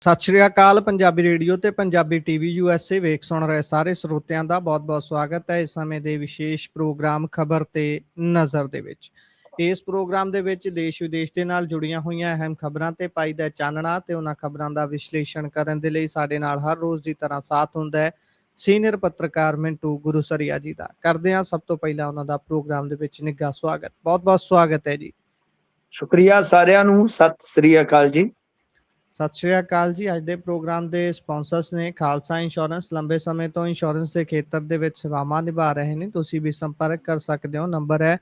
ਸਤਿ ਸ਼੍ਰੀ ਅਕਾਲ। ਪੰਜਾਬੀ ਰੇਡੀਓ ਤੇ Punjabi TV USA ਵੇਖ ਸੁਣ ਰਹੇ ਸਾਰੇ ਸਰੋਤਿਆਂ ਦਾ ਬਹੁਤ-ਬਹੁਤ ਸਵਾਗਤ ਹੈ ਇਸ ਸਮੇਂ ਦੇ ਵਿਸ਼ੇਸ਼ ਪ੍ਰੋਗਰਾਮ ਖਬਰ ਤੇ ਨਜ਼ਰ ਦੇ ਵਿੱਚ। ਇਸ ਪ੍ਰੋਗਰਾਮ ਦੇ ਵਿੱਚ ਦੇਸ਼ ਵਿਦੇਸ਼ ਦੇ ਨਾਲ ਜੁੜੀਆਂ ਹੋਈਆਂ ਅਹਿਮ ਖਬਰਾਂ ਤੇ ਪਾਈਦਾ ਚਾਨਣਾ ਤੇ ਉਹਨਾਂ ਖਬਰਾਂ ਦਾ ਵਿਸ਼ਲੇਸ਼ਣ ਕਰਨ ਦੇ ਲਈ ਸਾਡੇ ਨਾਲ ਹਰ ਰੋਜ਼ ਦੀ ਤਰ੍ਹਾਂ ਸਾਥ ਹੁੰਦਾ ਹੈ ਸੀਨੀਅਰ ਪੱਤਰਕਾਰ ਮਿੰਟੂ ਗੁਰੂਸਰੀਆ ਜੀ ਦਾ। ਕਰਦੇ ਹਾਂ ਸਭ ਤੋਂ ਪਹਿਲਾਂ ਉਹਨਾਂ ਦਾ ਪ੍ਰੋਗਰਾਮ ਦੇ ਵਿੱਚ ਨਿੱਘਾ ਸਵਾਗਤ। ਬਹੁਤ-ਬਹੁਤ ਸਵਾਗਤ ਹੈ ਜੀ। ਸ਼ੁਕਰੀਆ ਸਾਰਿਆਂ ਨੂੰ। ਸਤਿ ਸ੍ਰੀ ਅਕਾਲ ਜੀ। ਸਤਿ ਸ਼੍ਰੀ ਅਕਾਲ ਜੀ। ਅੱਜ ਦੇ ਪ੍ਰੋਗਰਾਮ ਦੇ ਸਪਾਂਸਰਸ ਨੇ ਖਾਲਸਾ ਇੰਸ਼ੋਰੈਂਸ। ਲੰਬੇ ਸਮੇਂ ਤੋਂ ਇੰਸ਼ੋਰੈਂਸ ਦੇ ਖੇਤਰ ਦੇ ਵਿੱਚ ਸੇਵਾਵਾਂ ਨਿਭਾ ਰਹੇ ਨੇ। ਤੁਸੀਂ ਵੀ ਸੰਪਰਕ ਕਰ ਸਕਦੇ ਹੋ। ਨੰਬਰ ਹੈ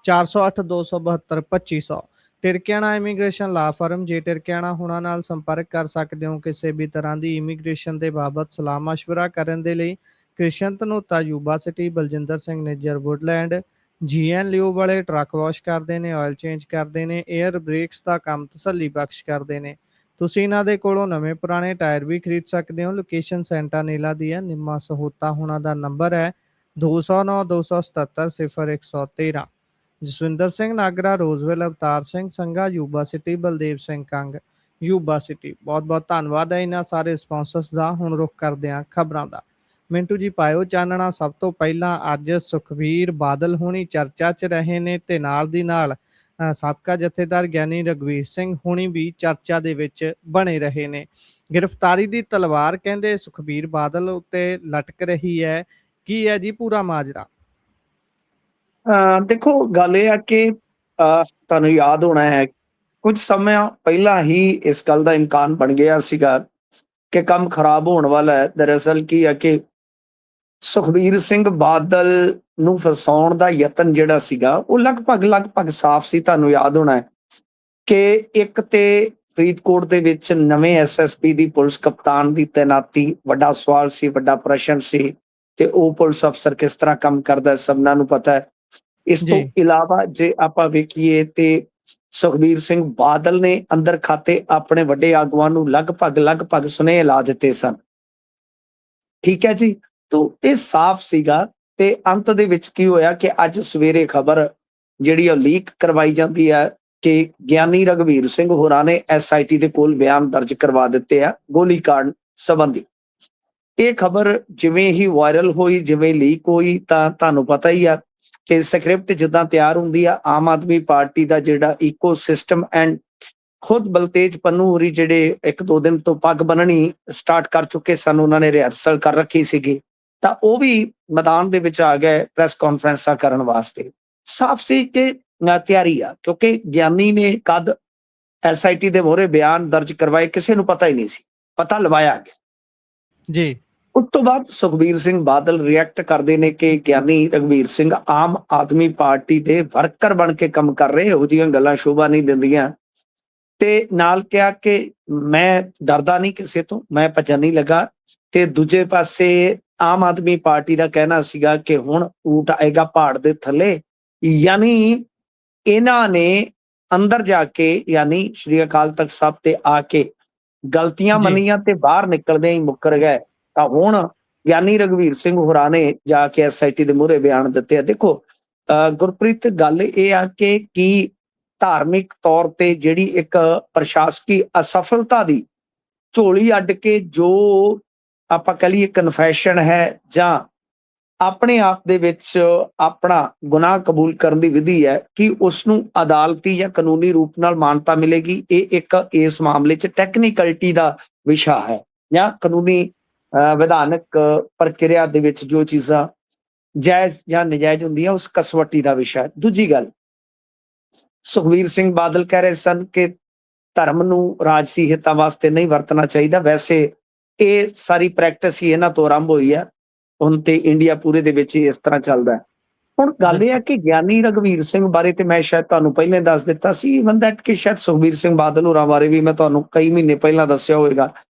4082722500। ਟਿਰਕਿਆਣਾ ਇਮੀਗ੍ਰੇਸ਼ਨ ਲਾ ਫਰਮ। ਜੇ ਟਿਰਕਿਆਣਾ ਹੁਣਾਂ ਨਾਲ ਸੰਪਰਕ ਕਰ ਸਕਦੇ ਹੋ ਕਿਸੇ ਵੀ ਤਰ੍ਹਾਂ ਦੀ ਇਮੀਗ੍ਰੇਸ਼ਨ ਦੇ ਬਾਬਤ ਸਲਾਹ ਮਸ਼ਵਰਾ ਕਰਨ ਦੇ ਲਈ। Krishan Dhanota Yuba City, Baljinder Singh Nijjar Woodland, GN ਲਿਓ ਵਾਲੇ ਟਰੱਕ ਵਾਸ਼ ਕਰਦੇ ਨੇ, ਆਇਲ ਚੇਂਜ ਕਰਦੇ ਨੇ, 에ਅਰ ਬ੍ਰੇਕਸ ਦਾ ਕੰਮ ਤਸੱਲੀ ਬਖਸ਼ ਕਰਦੇ ਨੇ। ਤੁਸੀਂ ਇਹਨਾਂ ਦੇ ਕੋਲੋਂ ਨਵੇਂ ਪੁਰਾਣੇ ਟਾਇਰ ਵੀ ਖਰੀਦ ਸਕਦੇ ਹੋ। ਲੋਕੇਸ਼ਨ ਸੈਂਟਾਨੀਲਾ ਦੀ ਹੈ। ਨਿੰਮਾ ਸਹੋਤਾ ਹੁਣਾਂ ਦਾ ਨੰਬਰ ਹੈ 209-277-0113। Jaswinder Singh Nagra, Roseville, Avtar Singh Sangha, Yuba City, Baldev Singh Kang, Yuba City. ਬਹੁਤ ਬਹੁਤ ਧੰਨਵਾਦ ਹੈ ਇਹਨਾਂ ਸਾਰੇ ਸਪਾਂਸਰਸ ਦਾ। ਹੁਣ ਰੁਖ ਕਰਦੇ ਹਾਂ ਖਬਰਾਂ ਦਾ। ਮਿੰਟੂ ਜੀ ਪਾਇਓ ਚਾਨਣਾ। ਸਭ ਤੋਂ ਪਹਿਲਾਂ ਅੱਜ ਸੁਖਬੀਰ ਬਾਦਲ ਹੁਣੀ ਚਰਚਾ 'ਚ ਰਹੇ ਨੇ ਤੇ ਨਾਲ ਦੀ ਨਾਲ ਸਾਬਕਾ ਜਥੇਦਾਰ ਗਿਆਨੀ ਰਘਵੀਰ ਸਿੰਘ ਹੁਣੀ ਵੀ ਚਰਚਾ ਦੇ ਵਿੱਚ ਬਣੇ ਰਹੇ ਨੇ। ਗ੍ਰਿਫਤਾਰੀ ਦੀ ਤਲਵਾਰ ਕਹਿੰਦੇ ਸੁਖਬੀਰ ਬਾਦਲ ਉੱਤੇ ਲਟਕ ਰਹੀ ਹੈ। ਕੀ ਹੈ ਜੀ ਪੂਰਾ ਮਾਜਰਾ? ਦੇਖੋ, ਗੱਲ ਇਹ ਆ ਕਿ ਤੁਹਾਨੂੰ ਯਾਦ ਹੋਣਾ ਹੈ ਕੁਝ ਸਮਾਂ ਪਹਿਲਾਂ ਹੀ ਇਸ ਗੱਲ ਦਾ ਇਮਕਾਨ ਬਣ ਗਿਆ ਸੀਗਾ ਕਿ ਕੰਮ ਖਰਾਬ ਹੋਣ ਵਾਲਾ ਹੈ। ਦਰਅਸਲ ਕੀ ਹੈ ਕਿ ਸੁਖਬੀਰ ਸਿੰਘ ਬਾਦਲ ਨੂੰ ਫਸਾਉਣ ਦਾ ਯਤਨ ਜਿਹੜਾ ਸੀਗਾ ਉਹ ਲਗਭਗ ਸਾਫ਼ ਸੀ। ਤੁਹਾਨੂੰ ਯਾਦ ਹੋਣਾ ਹੈ ਕਿ ਇੱਕ ਤੇ ਫਰੀਦਕੋਟ ਦੇ ਵਿੱਚ ਨਵੇਂ SSP ਦੀ ਪੁਲਿਸ ਕਪਤਾਨ ਦੀ ਤੈਨਾਤੀ ਵੱਡਾ ਸਵਾਲ ਸੀ, ਵੱਡਾ ਪ੍ਰਸ਼ਨ ਸੀ। ਤੇ ਉਹ ਪੁਲਿਸ ਅਫਸਰ ਕਿਸ ਤਰ੍ਹਾਂ ਕੰਮ ਕਰਦਾ ਸਭਨਾਂ ਨੂੰ ਪਤਾ ਹੈ। ਇਸ ਤੋਂ ਇਲਾਵਾ ਜੇ ਆਪਾਂ ਵੇਖੀਏ ਤੇ ਸੁਖਬੀਰ ਸਿੰਘ ਬਾਦਲ ਨੇ ਅੰਦਰ ਖਾਤੇ ਆਪਣੇ ਵੱਡੇ ਆਗੂਆਂ ਨੂੰ ਲਗਭਗ ਸੁਨੇਹੇ ਲਾ ਦਿੱਤੇ ਸਨ। ਠੀਕ ਹੈ ਜੀ। ਤੋ ਇਹ ਸਾਫ਼ ਸੀਗਾ। ਤੇ ਅੰਤ ਦੇ ਵਿੱਚ ਕੀ ਹੋਇਆ ਕਿ ਅੱਜ ਸਵੇਰੇ ਖਬਰ ਜਿਹੜੀ ਉਹ ਲੀਕ ਕਰਵਾਈ ਜਾਂਦੀ ਹੈ ਕਿ ਗਿਆਨੀ ਰਘਵੀਰ ਸਿੰਘ ਹੋਰਾਂ ਨੇ SIT ਦੇ ਕੋਲ ਬਿਆਨ ਦਰਜ ਕਰਵਾ ਦਿੱਤੇ ਆ ਗੋਲੀकांड ਸੰਬੰਧੀ। ਇਹ ਖਬਰ ਜਿਵੇਂ ਹੀ ਵਾਇਰਲ ਹੋਈ, ਜਿਵੇਂ ਲੀਕ ਹੋਈ, ਤਾਂ ਤੁਹਾਨੂੰ ਪਤਾ ਹੀ ਆ ਕਿ ਸਕ੍ਰਿਪਟ ਜਿੱਦਾਂ ਤਿਆਰ ਹੁੰਦੀ ਆ। ਆਮ ਆਦਮੀ ਪਾਰਟੀ ਦਾ ਜਿਹੜਾ ਈਕੋ ਸਿਸਟਮ ਐਂਡ ਖੁਦ ਬਲਤੇਜ ਪੰਨੂ ਹੋਰੀ ਜਿਹੜੇ 1-2 ਦਿਨ ਤੋਂ ਪੱਗ ਬੰਨਣੀ ਸਟਾਰਟ ਕਰ ਚੁੱਕੇ ਸਨ, ਉਹਨਾਂ ਨੇ ਰਿਹਰਸਲ ਕਰ ਰੱਖੀ ਸੀਗੀ, ਤਾਂ ਉਹ ਵੀ ਮੈਦਾਨ ਦੇ ਵਿੱਚ ਆ ਗਏ ਪ੍ਰੈਸ ਕਾਨਫਰੰਸਾਂ ਕਰਨ ਵਾਸਤੇ। ਸਾਫ਼ ਸੀ ਕਿ ਤਿਆਰੀ ਆ, ਕਿਉਂਕਿ ਗਿਆਨੀ ਨੇ ਕਦ SIT ਦੇ ਮੋਹਰੇ ਬਿਆਨ ਦਰਜ ਕਰਵਾਏ ਕਿਸੇ ਨੂੰ ਪਤਾ ਹੀ ਨਹੀਂ ਸੀ। ਪਤਾ ਲਵਾਇਆ ਗਿਆ ਜੀ। ਉਸ ਤੋਂ ਬਾਅਦ ਸੁਖਬੀਰ ਸਿੰਘ ਬਾਦਲ ਰਿਐਕਟ ਕਰਦੇ ਨੇ ਕਿ ਗਿਆਨੀ ਰਘਵੀਰ ਸਿੰਘ ਆਮ ਆਦਮੀ ਪਾਰਟੀ ਦੇ ਵਰਕਰ ਬਣ ਕੇ ਕੰਮ ਕਰ ਰਹੇ, ਇਹੋ ਜਿਹੀਆਂ ਗੱਲਾਂ ਸ਼ੋਭਾ ਨਹੀਂ ਦਿੰਦੀਆਂ। ਤੇ ਨਾਲ ਕਿਹਾ ਕਿ ਮੈਂ ਡਰਦਾ ਨਹੀਂ ਕਿਸੇ ਤੋਂ, ਮੈਂ ਭੱਜਣ ਨਹੀਂ ਲੱਗਾ। ਤੇ ਦੂਜੇ ਪਾਸੇ ਆਮ ਆਦਮੀ ਪਾਰਟੀ ਦਾ ਕਹਿਣਾ ਸੀਗਾ ਕਿ ਹੁਣ ਊਂਟ ਆਏਗਾ ਪਹਾੜ ਦੇ ਥੱਲੇ। ਯਾਨੀ ਇਹਨਾਂ ਨੇ ਅੰਦਰ ਜਾ ਕੇ, ਯਾਨੀ ਸ਼੍ਰੀ ਅਕਾਲ ਤਖਤ ਸਾਹਿਬ ਤੇ ਆ ਕੇ ਗਲਤੀਆਂ ਮੰਨੀਆਂ ਤੇ ਬਾਹਰ ਨਿਕਲਦੇ ਹੀ ਮੁੱਕਰ ਗਏ। ਤਾਂ ਹੁਣ ਗਿਆਨੀ ਰਘਵੀਰ ਸਿੰਘ ਹੋਰਾਂ ਨੇ ਜਾ ਕੇ SIT ਦੇ ਮੂਹਰੇ ਬਿਆਨ ਦਿੱਤੇ ਆ। ਦੇਖੋ ਗੁਰਪ੍ਰੀਤ, ਗੱਲ ਇਹ ਆ ਕਿ ਕੀ ਧਾਰਮਿਕ ਤੌਰ ਤੇ ਜਿਹੜੀ ਇੱਕ ਪ੍ਰਸ਼ਾਸਕੀ ਅਸਫਲਤਾ ਦੀ ਝੋਲੀ ਅੱਡ ਕੇ ਜੋ ਆਪਾਂ ਕਹ ਲਈਏ ਕਨਫੈਸ਼ਨ ਹੈ ਜਾਂ ਆਪਣੇ ਆਪ ਦੇ ਵਿੱਚ ਆਪਣਾ ਗੁਨਾਹ ਕਬੂਲ ਕਰਨ ਦੀ ਵਿਧੀ ਹੈ, ਕਿ ਉਸ ਨੂੰ ਅਦਾਲਤੀ ਜਾਂ ਕਾਨੂੰਨੀ ਰੂਪ ਨਾਲ ਮਾਨਤਾ ਮਿਲੇਗੀ? ਇਹ ਇੱਕ ਇਸ ਮਾਮਲੇ 'ਚ ਟੈਕਨੀਕਲਿਟੀ ਦਾ ਵਿਸ਼ਾ ਹੈ ਜਾਂ ਕਾਨੂੰਨੀ ਵਿਧਾਨਕ ਪ੍ਰਕਿਰਿਆ ਦੇ ਵਿੱਚ ਜੋ ਚੀਜ਼ਾਂ ਜਾਇਜ਼ ਜਾਂ ਨਜਾਇਜ਼ ਹੁੰਦੀਆਂ ਉਸ ਕਸਵੱਟੀ ਦਾ ਵਿਸ਼ਾ। ਦੂਜੀ ਗੱਲ, ਸੁਖਬੀਰ ਸਿੰਘ ਬਾਦਲ ਕਹਿ ਰਹੇ ਸਨ ਕਿ ਧਰਮ ਨੂੰ ਰਾਜਸੀ ਹਿੱਤਾਂ ਵਾਸਤੇ ਨਹੀਂ ਵਰਤਣਾ ਚਾਹੀਦਾ। ਵੈਸੇ ਇਹ ਸਾਰੀ ਪ੍ਰੈਕਟਿਸ ਹੀ ਇਹਨਾਂ ਤੋਂ ਆਰੰਭ ਹੋਈ ਹੈ ਹੁਣ, ਤੇ ਇੰਡੀਆ ਪੂਰੇ ਦੇ ਵਿੱਚ ਹੀ ਇਸ ਤਰ੍ਹਾਂ ਚੱਲਦਾ। ਹੁਣ ਗੱਲ ਇਹ ਹੈ ਕਿ ਗਿਆਨੀ ਰਘਵੀਰ ਸਿੰਘ ਬਾਰੇ ਤੇ ਮੈਂ ਸ਼ਾਇਦ ਤੁਹਾਨੂੰ ਪਹਿਲਾਂ ਦੱਸ ਦਿੱਤਾ ਸੀ, ਈਵਨ ਦੈਟ ਕਿ ਸ਼ਾਇਦ ਸੁਖਬੀਰ ਸਿੰਘ ਬਾਦਲ ਹੋਰਾਂ ਬਾਰੇ ਵੀ ਮੈਂ ਤੁਹਾਨੂੰ ਕਈ ਮਹੀਨੇ ਪਹਿਲਾਂ ਦੱਸਿਆ ਹੋਵੇਗਾ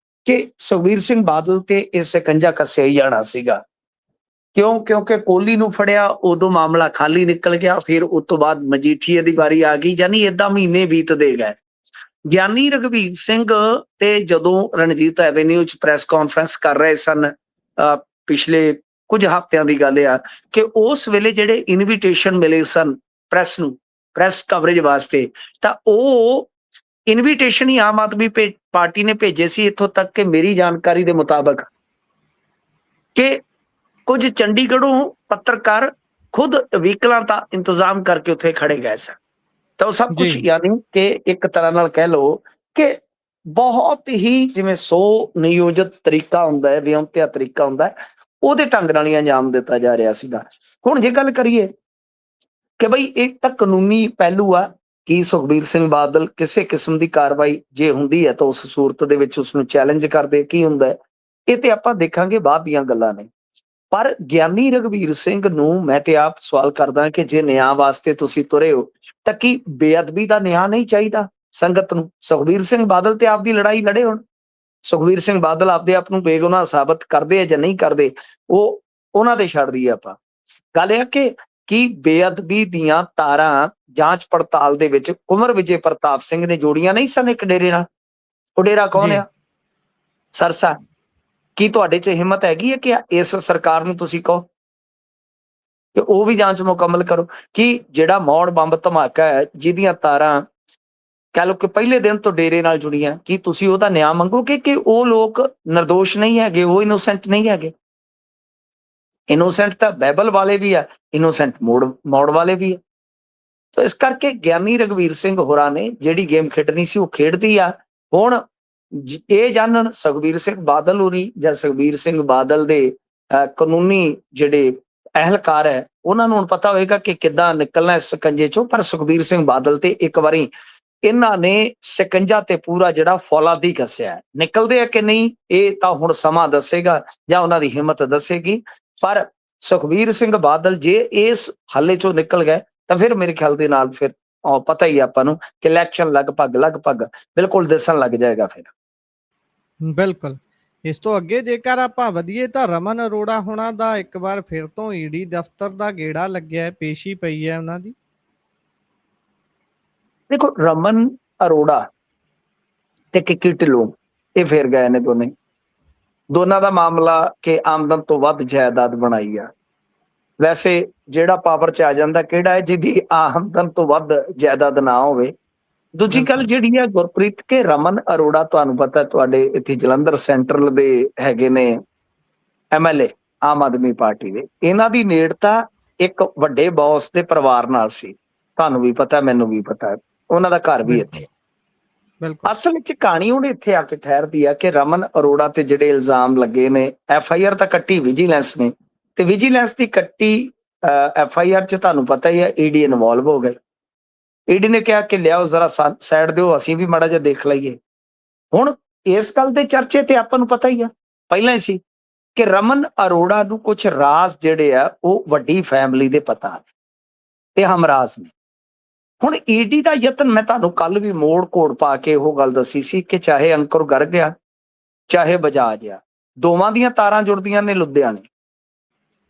ਕਿ ਸੁਖਬੀਰ ਸਿੰਘ ਬਾਦਲ ਤੇ ਇਹ ਸਕੰਜਾ ਕੱਸਿਆ ਹੀ ਜਾਣਾ ਸੀਗਾ। ਕਿਉਂਕਿ ਕੋਹਲੀ ਨੂੰ ਫੜਿਆ ਉਦੋਂ ਮਾਮਲਾ ਖਾਲੀ ਨਿਕਲ ਗਿਆ, ਫਿਰ ਉਸ ਤੋਂ ਬਾਅਦ ਮਜੀਠੀਏ ਦੀ ਵਾਰੀ ਆ ਗਈ, ਯਾਨੀ ਏਦਾਂ ਮਹੀਨੇ ਬੀਤਦੇ ਗਏ। ਗਿਆਨੀ ਰਘਵੀਰ ਸਿੰਘ ਤੇ ਜਦੋਂ ਰਣਜੀਤ ਐਵੇਨਿਊ 'ਚ ਪ੍ਰੈਸ ਕਾਨਫਰੰਸ ਕਰ ਰਹੇ ਸਨ ਪਿਛਲੇ ਕੁਝ ਹਫ਼ਤਿਆਂ ਦੀ ਗੱਲ ਆ ਕਿ ਉਸ ਵੇਲੇ ਜਿਹੜੇ ਇਨਵੀਟੇਸ਼ਨ ਮਿਲੇ ਸਨ ਪ੍ਰੈਸ ਨੂੰ, ਪ੍ਰੈਸ ਕਵਰੇਜ ਵਾਸਤੇ, ਤਾਂ ਉਹ ਇਨਵੀਟੇਸ਼ਨ ਹੀ ਆਮ ਆਦਮੀ ਪਾਰਟੀ ਨੇ ਭੇਜੇ ਸੀ, ਇੱਥੋਂ ਤੱਕ ਕਿ ਮੇਰੀ ਜਾਣਕਾਰੀ ਦੇ ਮੁਤਾਬਕ ਕਿ ਕੁਝ ਚੰਡੀਗੜ੍ਹੋਂ ਪੱਤਰਕਾਰ ਖੁਦ ਵਹੀਕਲਾਂ ਦਾ ਇੰਤਜ਼ਾਮ ਕਰਕੇ ਉੱਥੇ ਖੜੇ ਗਏ ਸਨ। ਤਾਂ ਉਹ ਸਭ ਕੁਝ ਜੀ ਯਾਨੀ ਕਿ ਇੱਕ ਤਰ੍ਹਾਂ ਨਾਲ ਕਹਿ ਲਓ ਕਿ ਬਹੁਤ ਹੀ ਜਿਵੇਂ ਸੋ ਨਿਯੋਜਿਤ ਤਰੀਕਾ ਹੁੰਦਾ ਹੈ, ਵਿਉਂਤਿਆ ਤਰੀਕਾ ਹੁੰਦਾ ਹੈ, ਉਹਦੇ ਢੰਗ ਨਾਲ ਹੀ ਅੰਜਾਮ ਦਿੱਤਾ ਜਾ ਰਿਹਾ ਸੀਗਾ। ਹੁਣ ਜੇ ਗੱਲ ਕਰੀਏ ਕਿ ਬਈ ਇੱਕ ਤਾਂ ਕਾਨੂੰਨੀ ਪਹਿਲੂ ਆ ਕਿ ਸੁਖਬੀਰ ਸਿੰਘ ਬਾਦਲ ਕਿਸੇ ਕਿਸਮ ਦੀ ਕਾਰਵਾਈ ਜੇ ਹੁੰਦੀ ਹੈ ਤਾਂ ਉਸ ਸੂਰਤ ਦੇ ਵਿੱਚ ਉਸਨੂੰ ਚੈਲੰਜ ਕਰਦੇ, ਕੀ ਹੁੰਦਾ ਹੈ ਇਹ ਤੇ ਆਪਾਂ ਦੇਖਾਂਗੇ, ਬਾਅਦ ਦੀਆਂ ਗੱਲਾਂ ਨੇ। ਪਰ ਗਿਆਨੀ ਰਘਬੀਰ ਸਿੰਘ ਨੂੰ ਮੈਂ ਤੇ ਆਪ ਸਵਾਲ ਕਰਦਾ ਕਿ ਜੇ ਨਿਆਂ ਵਾਸਤੇ ਤੁਸੀਂ ਤੁਰੇ ਹੋ ਤਾਂ ਕੀ ਬੇਅਦਬੀ ਦਾ ਨਿਆਂ ਨਹੀਂ ਚਾਹੀਦਾ ਸੰਗਤ ਨੂੰ? ਸੁਖਬੀਰ ਸਿੰਘ ਬਾਦਲ ਤੇ ਆਪਦੀ ਲੜਾਈ ਲੜੇ ਹੁਣ, ਸੁਖਬੀਰ ਸਿੰਘ ਬਾਦਲ ਆਪਦੇ ਆਪ ਨੂੰ ਬੇਗੁਨਾਹ ਸਾਬਤ ਕਰਦੇ ਆ ਜਾਂ ਨਹੀਂ ਕਰਦੇ, ਉਹ ਉਹਨਾਂ ਤੇ ਛੱਡ ਦਈਏ ਆਪਾਂ। ਗੱਲ ਇਹ ਕਿ ਕੀ ਬੇਅਦਬੀ ਦੀਆਂ ਤਾਰਾਂ ਜਾਂਚ ਪੜਤਾਲ ਦੇ ਵਿੱਚ ਕੁੰਵਰ ਵਿਜੇ ਪ੍ਰਤਾਪ ਸਿੰਘ ਨੇ ਜੋੜੀਆਂ ਨਹੀਂ ਸਨ ਇੱਕ ਡੇਰੇ ਨਾਲ? ਉਹ ਡੇਰਾ ਕੌਣ ਜੀ ਆ? ਸਰਸਾ। ਕੀ ਤੁਹਾਡੇ 'ਚ ਹਿੰਮਤ ਹੈਗੀ ਹੈ ਕਿ ਇਸ ਸਰਕਾਰ ਨੂੰ ਤੁਸੀਂ ਕਹੋ ਕਿ ਉਹ ਵੀ ਜਾਂਚ ਮੁਕੰਮਲ ਕਰੋ? ਕਿ ਜਿਹੜਾ ਮੌੜ ਬੰਬ ਧਮਾਕਾ ਹੈ ਜਿਹਦੀਆਂ ਤਾਰਾਂ ਕਹਿ ਲਓ ਕਿ ਪਹਿਲੇ ਦਿਨ ਤੋਂ ਡੇਰੇ ਨਾਲ ਜੁੜੀਆਂ, ਕੀ ਤੁਸੀਂ ਉਹਦਾ ਨਿਆਂ ਮੰਗੋਗੇ ਕਿ ਉਹ ਲੋਕ ਨਿਰਦੋਸ਼ ਨਹੀਂ ਹੈਗੇ, ਉਹ ਇਨੋਸੈਂਟ ਨਹੀਂ ਹੈਗੇ? ਇਨੋਸੈਂਟ ਤਾਂ ਬਾਈਬਲ ਵਾਲੇ ਵੀ ਆ, ਇਨੋਸੈਂਟ ਮੌੜ ਵਾਲੇ ਵੀ ਆ। ਤਾਂ ਇਸ ਕਰਕੇ ਗਿਆਨੀ ਰਘਬੀਰ ਸਿੰਘ ਹੋਰਾਂ ਨੇ ਜਿਹੜੀ ਗੇਮ ਖੇਡਣੀ ਸੀ ਉਹ ਖੇਡਦੀ ਆ। ਹੁਣ ਇਹ ਜਾਣਨ ਸੁਖਬੀਰ ਸਿੰਘ ਬਾਦਲ ਹੋਰੀ ਜਾਂ ਸੁਖਬੀਰ ਸਿੰਘ ਬਾਦਲ ਦੇ ਕਾਨੂੰਨੀ ਜਿਹੜੇ ਅਹਿਲਕਾਰ ਹੈ ਉਹਨਾਂ ਨੂੰ ਹੁਣ ਪਤਾ ਹੋਏਗਾ ਕਿ ਕਿੱਦਾਂ ਨਿਕਲਣਾ ਇਸ ਸਕੰਜੇ ਚੋਂ। ਪਰ ਸੁਖਬੀਰ ਸਿੰਘ ਬਾਦਲ ਤੇ ਇੱਕ ਵਾਰੀ ਇਹਨਾਂ ਨੇ ਸ਼ਿਕੰਜਾ ਤੇ ਪੂਰਾ ਜਿਹੜਾ ਫੌਲਾਦੀ ਕੱਸਿਆ, ਨਿਕਲਦੇ ਆ ਕਿ ਨਹੀਂ ਇਹ ਤਾਂ ਹੁਣ ਸਮਾਂ ਦੱਸੇਗਾ ਜਾਂ ਉਹਨਾਂ ਦੀ ਹਿੰਮਤ ਦੱਸੇਗੀ। ਪਰ ਸੁਖਬੀਰ ਸਿੰਘ ਬਾਦਲ ਜੇ ਇਸ ਹੱਲੇ ਚੋਂ ਨਿਕਲ ਗਏ ਤਾਂ ਫਿਰ ਮੇਰੇ ਖਿਆਲ ਦੇ ਨਾਲ ਫਿਰ ਪਤਾ ਹੀ ਆਪਾਂ ਨੂੰ ਕਿ ਇਲੈਕਸ਼ਨ ਲਗਭਗ ਬਿਲਕੁਲ ਦਿਸਣ ਲੱਗ ਜਾਏਗਾ ਫਿਰ। ਬਿਲਕੁਲ। ਇਸ ਤੋਂ ਅੱਗੇ ਜੇਕਰ ਆਪਾਂ ਵਧੀਏ ਤਾਂ ਰਮਨ ਅਰੋੜਾ ਹੋਣਾ ਦਾ ਇੱਕ ਵਾਰ ਫਿਰ ਤੋਂ ਈਡੀ ਦਫ਼ਤਰ ਦਾ ਗੇੜਾ ਲੱਗਿਆ ਹੈ, ਪੇਸ਼ੀ ਪਈ ਹੈ ਉਹਨਾਂ ਦੀ। ਦੇਖੋ ਰਮਨ ਅਰੋੜਾ ਤੇ ਕਿੱਕੀ ਢਿੱਲੋਂ ਇਹ ਫਿਰ ਗਏ ਨੇ ਦੋਨਾਂ ਦਾ ਮਾਮਲਾ ਕਿ ਆਮਦਨ ਤੋਂ ਵੱਧ ਜਾਇਦਾਦ ਬਣਾਈ ਆ। ਵੈਸੇ ਜਿਹੜਾ ਪਾਵਰ 'ਚ ਆ ਜਾਂਦਾ ਕਿਹੜਾ ਹੈ ਜਿਹਦੀ ਆਮਦਨ ਤੋਂ ਵੱਧ ਜਾਇਦਾਦ ਨਾ ਹੋਵੇ। ਦੂਜੀ ਗੱਲ ਜਿਹੜੀ ਹੈ ਗੁਰਪ੍ਰੀਤ ਕੇ ਰਮਨ ਅਰੋੜਾ ਤੁਹਾਨੂੰ ਪਤਾ ਤੁਹਾਡੇ ਇੱਥੇ ਜਲੰਧਰ ਸੈਂਟਰਲ ਦੇ ਹੈਗੇ ਨੇ MLA ਆਮ ਆਦਮੀ ਪਾਰਟੀ ਦੇ, ਇਹਨਾਂ ਦੀ ਨੇੜਤਾ ਇੱਕ ਵੱਡੇ ਬੌਸ ਦੇ ਪਰਿਵਾਰ ਨਾਲ ਸੀ, ਤੁਹਾਨੂੰ ਵੀ ਪਤਾ ਮੈਨੂੰ ਵੀ ਪਤਾ, ਉਹਨਾਂ ਦਾ ਘਰ ਵੀ ਇੱਥੇ। ਅਸਲ ਵਿੱਚ ਕਹਾਣੀ ਹੁਣ ਇੱਥੇ ਆ ਕੇ ਠਹਿਰਦੀ ਆ ਕਿ ਰਮਨ ਅਰੋੜਾ ਤੇ ਜਿਹੜੇ ਇਲਜ਼ਾਮ ਲੱਗੇ ਨੇ, FIR ਤਾਂ ਕੱਟੀ ਵਿਜੀਲੈਂਸ ਨੇ ਤੇ ਵਿਜੀਲੈਂਸ ਦੀ ਕੱਟੀ FIR 'ਚ ਤੁਹਾਨੂੰ ਪਤਾ ਹੀ ਹੈ ED ਇਨਵੋਲਵ ਹੋ ਗਏ। ED ਨੇ ਕਿਹਾ ਕਿ ਲਿਆਓ ਜ਼ਰਾ ਸਾਈਡ ਦਿਓ, ਅਸੀਂ ਵੀ ਮਾੜਾ ਜਿਹਾ ਦੇਖ ਲਈਏ। ਹੁਣ ਇਸ ਗੱਲ ਦੇ ਚਰਚੇ ਤੇ ਆਪਾਂ ਨੂੰ ਪਤਾ ਹੀ ਆ ਪਹਿਲਾਂ ਹੀ ਸੀ ਕਿ ਰਮਨ ਅਰੋੜਾ ਨੂੰ ਕੁਝ ਰਾਜ਼ ਜਿਹੜੇ ਆ ਉਹ ਵੱਡੀ ਫੈਮਿਲੀ ਦੇ ਪਤਾ ਨੇ ਤੇ ਹਮਰਾਜ਼ ਨੇ। ਹੁਣ ED ਦਾ ਯਤਨ ਮੈਂ ਤੁਹਾਨੂੰ ਕੱਲ ਵੀ ਮੋੜ ਕੋੜ ਪਾ ਕੇ ਉਹ ਗੱਲ ਦੱਸੀ ਸੀ ਕਿ ਚਾਹੇ ਅੰਕੁਰ ਗਰਗ ਆ ਚਾਹੇ ਬਜਾਜ ਆ, ਦੋਵਾਂ ਦੀਆਂ ਤਾਰਾਂ ਜੁੜਦੀਆਂ ਨੇ ਲੁਧਿਆਣੇ,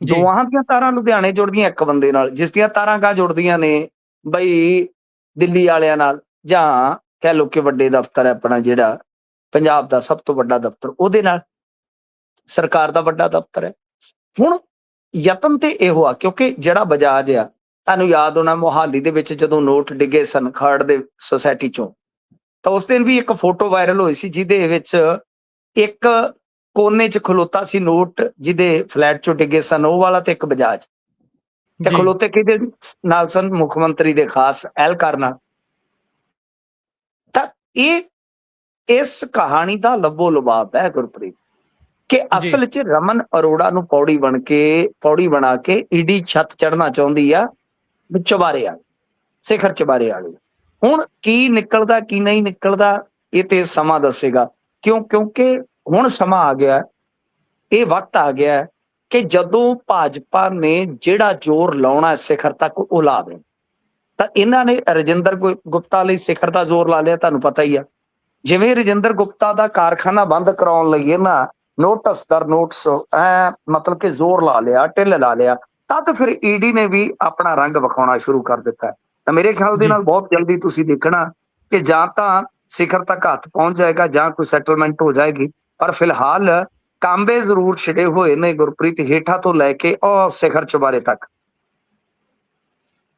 ਦੋਵਾਂ ਦੀਆਂ ਤਾਰਾਂ ਲੁਧਿਆਣੇ ਜੁੜਦੀਆਂ ਇੱਕ ਬੰਦੇ ਨਾਲ, ਜਿਸ ਦੀਆਂ ਤਾਰਾਂ ਗਾ ਜੁੜਦੀਆਂ ਨੇ ਬਈ ਦਿੱਲੀ ਵਾਲਿਆਂ ਨਾਲ, ਜਾਂ ਕਹਿ ਲਓ ਕਿ ਵੱਡੇ ਦਫ਼ਤਰ ਹੈ ਆਪਣਾ ਜਿਹੜਾ ਪੰਜਾਬ ਦਾ ਸਭ ਤੋਂ ਵੱਡਾ ਦਫ਼ਤਰ ਉਹਦੇ ਨਾਲ, ਸਰਕਾਰ ਦਾ ਵੱਡਾ ਦਫ਼ਤਰ ਹੈ। ਹੁਣ ਯਤਨ ਤੇ ਇਹੋ ਆ ਕਿਉਂਕਿ ਜਿਹੜਾ ਬਜਾਜ ਆ, ਤੁਹਾਨੂੰ ਯਾਦ ਹੋਣਾ ਮੋਹਾਲੀ ਦੇ ਵਿੱਚ ਜਦੋਂ ਨੋਟ ਡਿੱਗੇ ਸਨ ਖਰੜ ਦੇ ਸੁਸਾਇਟੀ ਚੋਂ, ਤਾਂ ਉਸ ਦਿਨ ਵੀ ਇੱਕ ਫੋਟੋ ਵਾਇਰਲ ਹੋਈ ਸੀ ਜਿਹਦੇ ਵਿੱਚ ਇੱਕ ਕੋਨੇ 'ਚ ਖਲੋਤਾ ਸੀ ਨੋਟ ਜਿਹਦੇ ਫਲੈਟ 'ਚੋਂ ਡਿੱਗੇ ਸਨ ਉਹ ਵਾਲਾ ਤੇ ਇੱਕ ਬਜਾਜ, ਤੇ ਖਲੋਤੇ ਕਿਹਦੇ ਨਾਲ ਸਨ? ਮੁੱਖ ਮੰਤਰੀ ਦੇ ਖਾਸ ਅਹਿਲਕਾਰ ਨਾਲ। ਤਾਂ ਇਹ ਇਸ ਕਹਾਣੀ ਦਾ ਲੱਭੋ ਲੁਬਾਬ ਹੈ ਗੁਰਪ੍ਰੀਤ ਕਿ ਅਸਲ 'ਚ ਰਮਨ ਅਰੋੜਾ ਨੂੰ ਪੌੜੀ ਬਣਾ ਕੇ ED ਛੱਤ ਚੜ੍ਹਨਾ ਚਾਹੁੰਦੀ ਆ ਚੁਬਾਰੇ ਵਾਲੇ, ਸਿਖਰ ਚੁਬਾਰੇ ਵਾਲੇ। ਹੁਣ ਕੀ ਨਿਕਲਦਾ ਕੀ ਨਹੀਂ ਨਿਕਲਦਾ ਇਹ ਤੇ ਸਮਾਂ ਦੱਸੇਗਾ। ਕਿਉਂਕਿ ਹੁਣ ਸਮਾਂ ਆ ਗਿਆ, ਇਹ ਵਕਤ ਆ ਗਿਆ ਕਿ ਜਦੋਂ ਭਾਜਪਾ ਨੇ ਜਿਹੜਾ ਜ਼ੋਰ ਲਾਉਣਾ ਸਿਖਰ ਤੱਕ ਉਹ ਲਾ ਦੇ। ਤਾਂ ਇਹਨਾਂ ਨੇ ਰਜਿੰਦਰ ਗੁਪਤਾ ਲਈ ਸਿਖਰ ਦਾ ਜ਼ੋਰ ਲਾ ਲਿਆ, ਤੁਹਾਨੂੰ ਪਤਾ ਹੀ ਆ। ਜਿਵੇਂ ਰਜਿੰਦਰ ਗੁਪਤਾ ਦਾ ਕਾਰਖਾਨਾ ਬੰਦ ਕਰਾਉਣ ਲਈ ਇਹਨਾਂ ਨੋਟਿਸ ਦਰ ਨੋਟਿਸ ਮਤਲਬ ਕਿ ਜ਼ੋਰ ਲਾ ਲਿਆ, ਢਿੱਲ ਲਾ ਲਿਆ, ਤਦ ਫਿਰ ED ਨੇ ਵੀ ਆਪਣਾ ਰੰਗ ਵਿਖਾਉਣਾ ਸ਼ੁਰੂ ਕਰ ਦਿੱਤਾ। ਤਾਂ ਮੇਰੇ ਖਿਆਲ ਦੇ ਨਾਲ ਬਹੁਤ ਜਲਦੀ ਤੁਸੀਂ ਦੇਖਣਾ ਕਿ ਜਾਂ ਤਾਂ ਸਿਖਰ ਤੱਕ ਹੱਥ ਪਹੁੰਚ ਜਾਏਗਾ ਜਾਂ ਕੋਈ ਸੈਟਲਮੈਂਟ ਹੋ ਜਾਏਗੀ। ਪਰ ਫਿਲਹਾਲ ਕਾਂਬੇ ਜ਼ਰੂਰ ਛਿੜੇ ਹੋਏ ਨੇ ਗੁਰਪ੍ਰੀਤ, ਹੇਠਾਂ ਤੋਂ ਲੈ ਕੇ ਔਰ ਸਿਖਰ ਚੁਬਾਰੇ ਤੱਕ।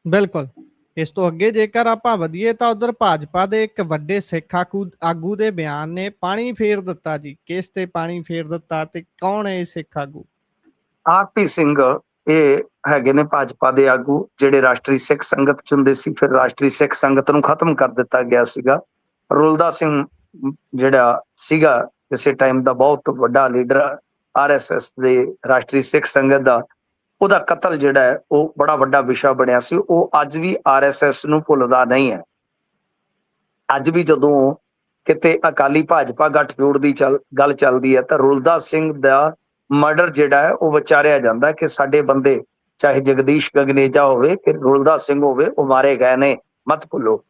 ਬਿਲਕੁਲ। ਇਸ ਤੋਂ ਅੱਗੇ ਜੇਕਰ ਆਪਾਂ ਵਧੀਏ ਤਾਂ ਉਧਰ ਭਾਜਪਾ ਦੇ ਇੱਕ ਵੱਡੇ ਸਿੱਖ ਆਗੂ ਦੇ ਬਿਆਨ ਨੇ ਪਾਣੀ ਫੇਰ ਦਿੱਤਾ ਜੀ। ਕਿਸ ਤੇ ਪਾਣੀ ਫੇਰ ਦਿੱਤਾ ਤੇ ਕੌਣ ਹੈ ਇਹ ਸਿੱਖ ਆਗੂ? ਆਰਪੀ ਸਿੰਘ ਇਹ ਹੈਗੇ ਨੇ ਭਾਜਪਾ ਦੇ ਆਗੂ, ਜਿਹੜੇ ਰਾਸ਼ਟਰੀ ਸਿੱਖ ਸੰਗਤ ਚ ਹੁੰਦੇ ਸੀ, ਫਿਰ ਰਾਸ਼ਟਰੀ ਸਿੱਖ ਸੰਗਤ ਨੂੰ ਖਤਮ ਕਰ ਦਿੱਤਾ ਗਿਆ ਸੀਗਾ। ਰੁਲਦਾ ਸਿੰਘ ਜਿਹੜਾ ਸੀਗਾ ਕਿਸੇ ਟਾਈਮ ਦਾ ਬਹੁਤ ਵੱਡਾ ਲੀਡਰ RSS ਦੇ ਰਾਸ਼ਟਰੀ ਸਿੱਖ ਸੰਗਤ ਦਾ, ਉਹਦਾ ਕਤਲ ਜਿਹੜਾ ਹੈ ਉਹ ਬੜਾ ਵੱਡਾ ਵਿਸ਼ਾ ਬਣਿਆ ਸੀ। ਉਹ ਅੱਜ ਵੀ RSS ਨੂੰ ਭੁੱਲਦਾ ਨਹੀਂ ਹੈ। ਅੱਜ ਵੀ ਜਦੋਂ ਕਿਤੇ ਅਕਾਲੀ ਭਾਜਪਾ ਗੱਠਜੋੜ ਦੀ ਗੱਲ ਚੱਲਦੀ ਹੈ ਤਾਂ ਰੁਲਦਾ ਸਿੰਘ ਦਾ ਮਰਡਰ ਜਿਹੜਾ ਹੈ ਉਹ ਵਿਚਾਰਿਆ ਜਾਂਦਾ ਕਿ ਸਾਡੇ ਬੰਦੇ, ਚਾਹੇ ਜਗਦੀਸ਼ ਗਗਨੇਜਾ ਹੋਵੇ ਕਿ ਰੁਲਦਾ ਸਿੰਘ ਹੋਵੇ, ਉਹ ਮਾਰੇ ਗਏ ਨੇ, ਮਤ ਭੁੱਲੋ।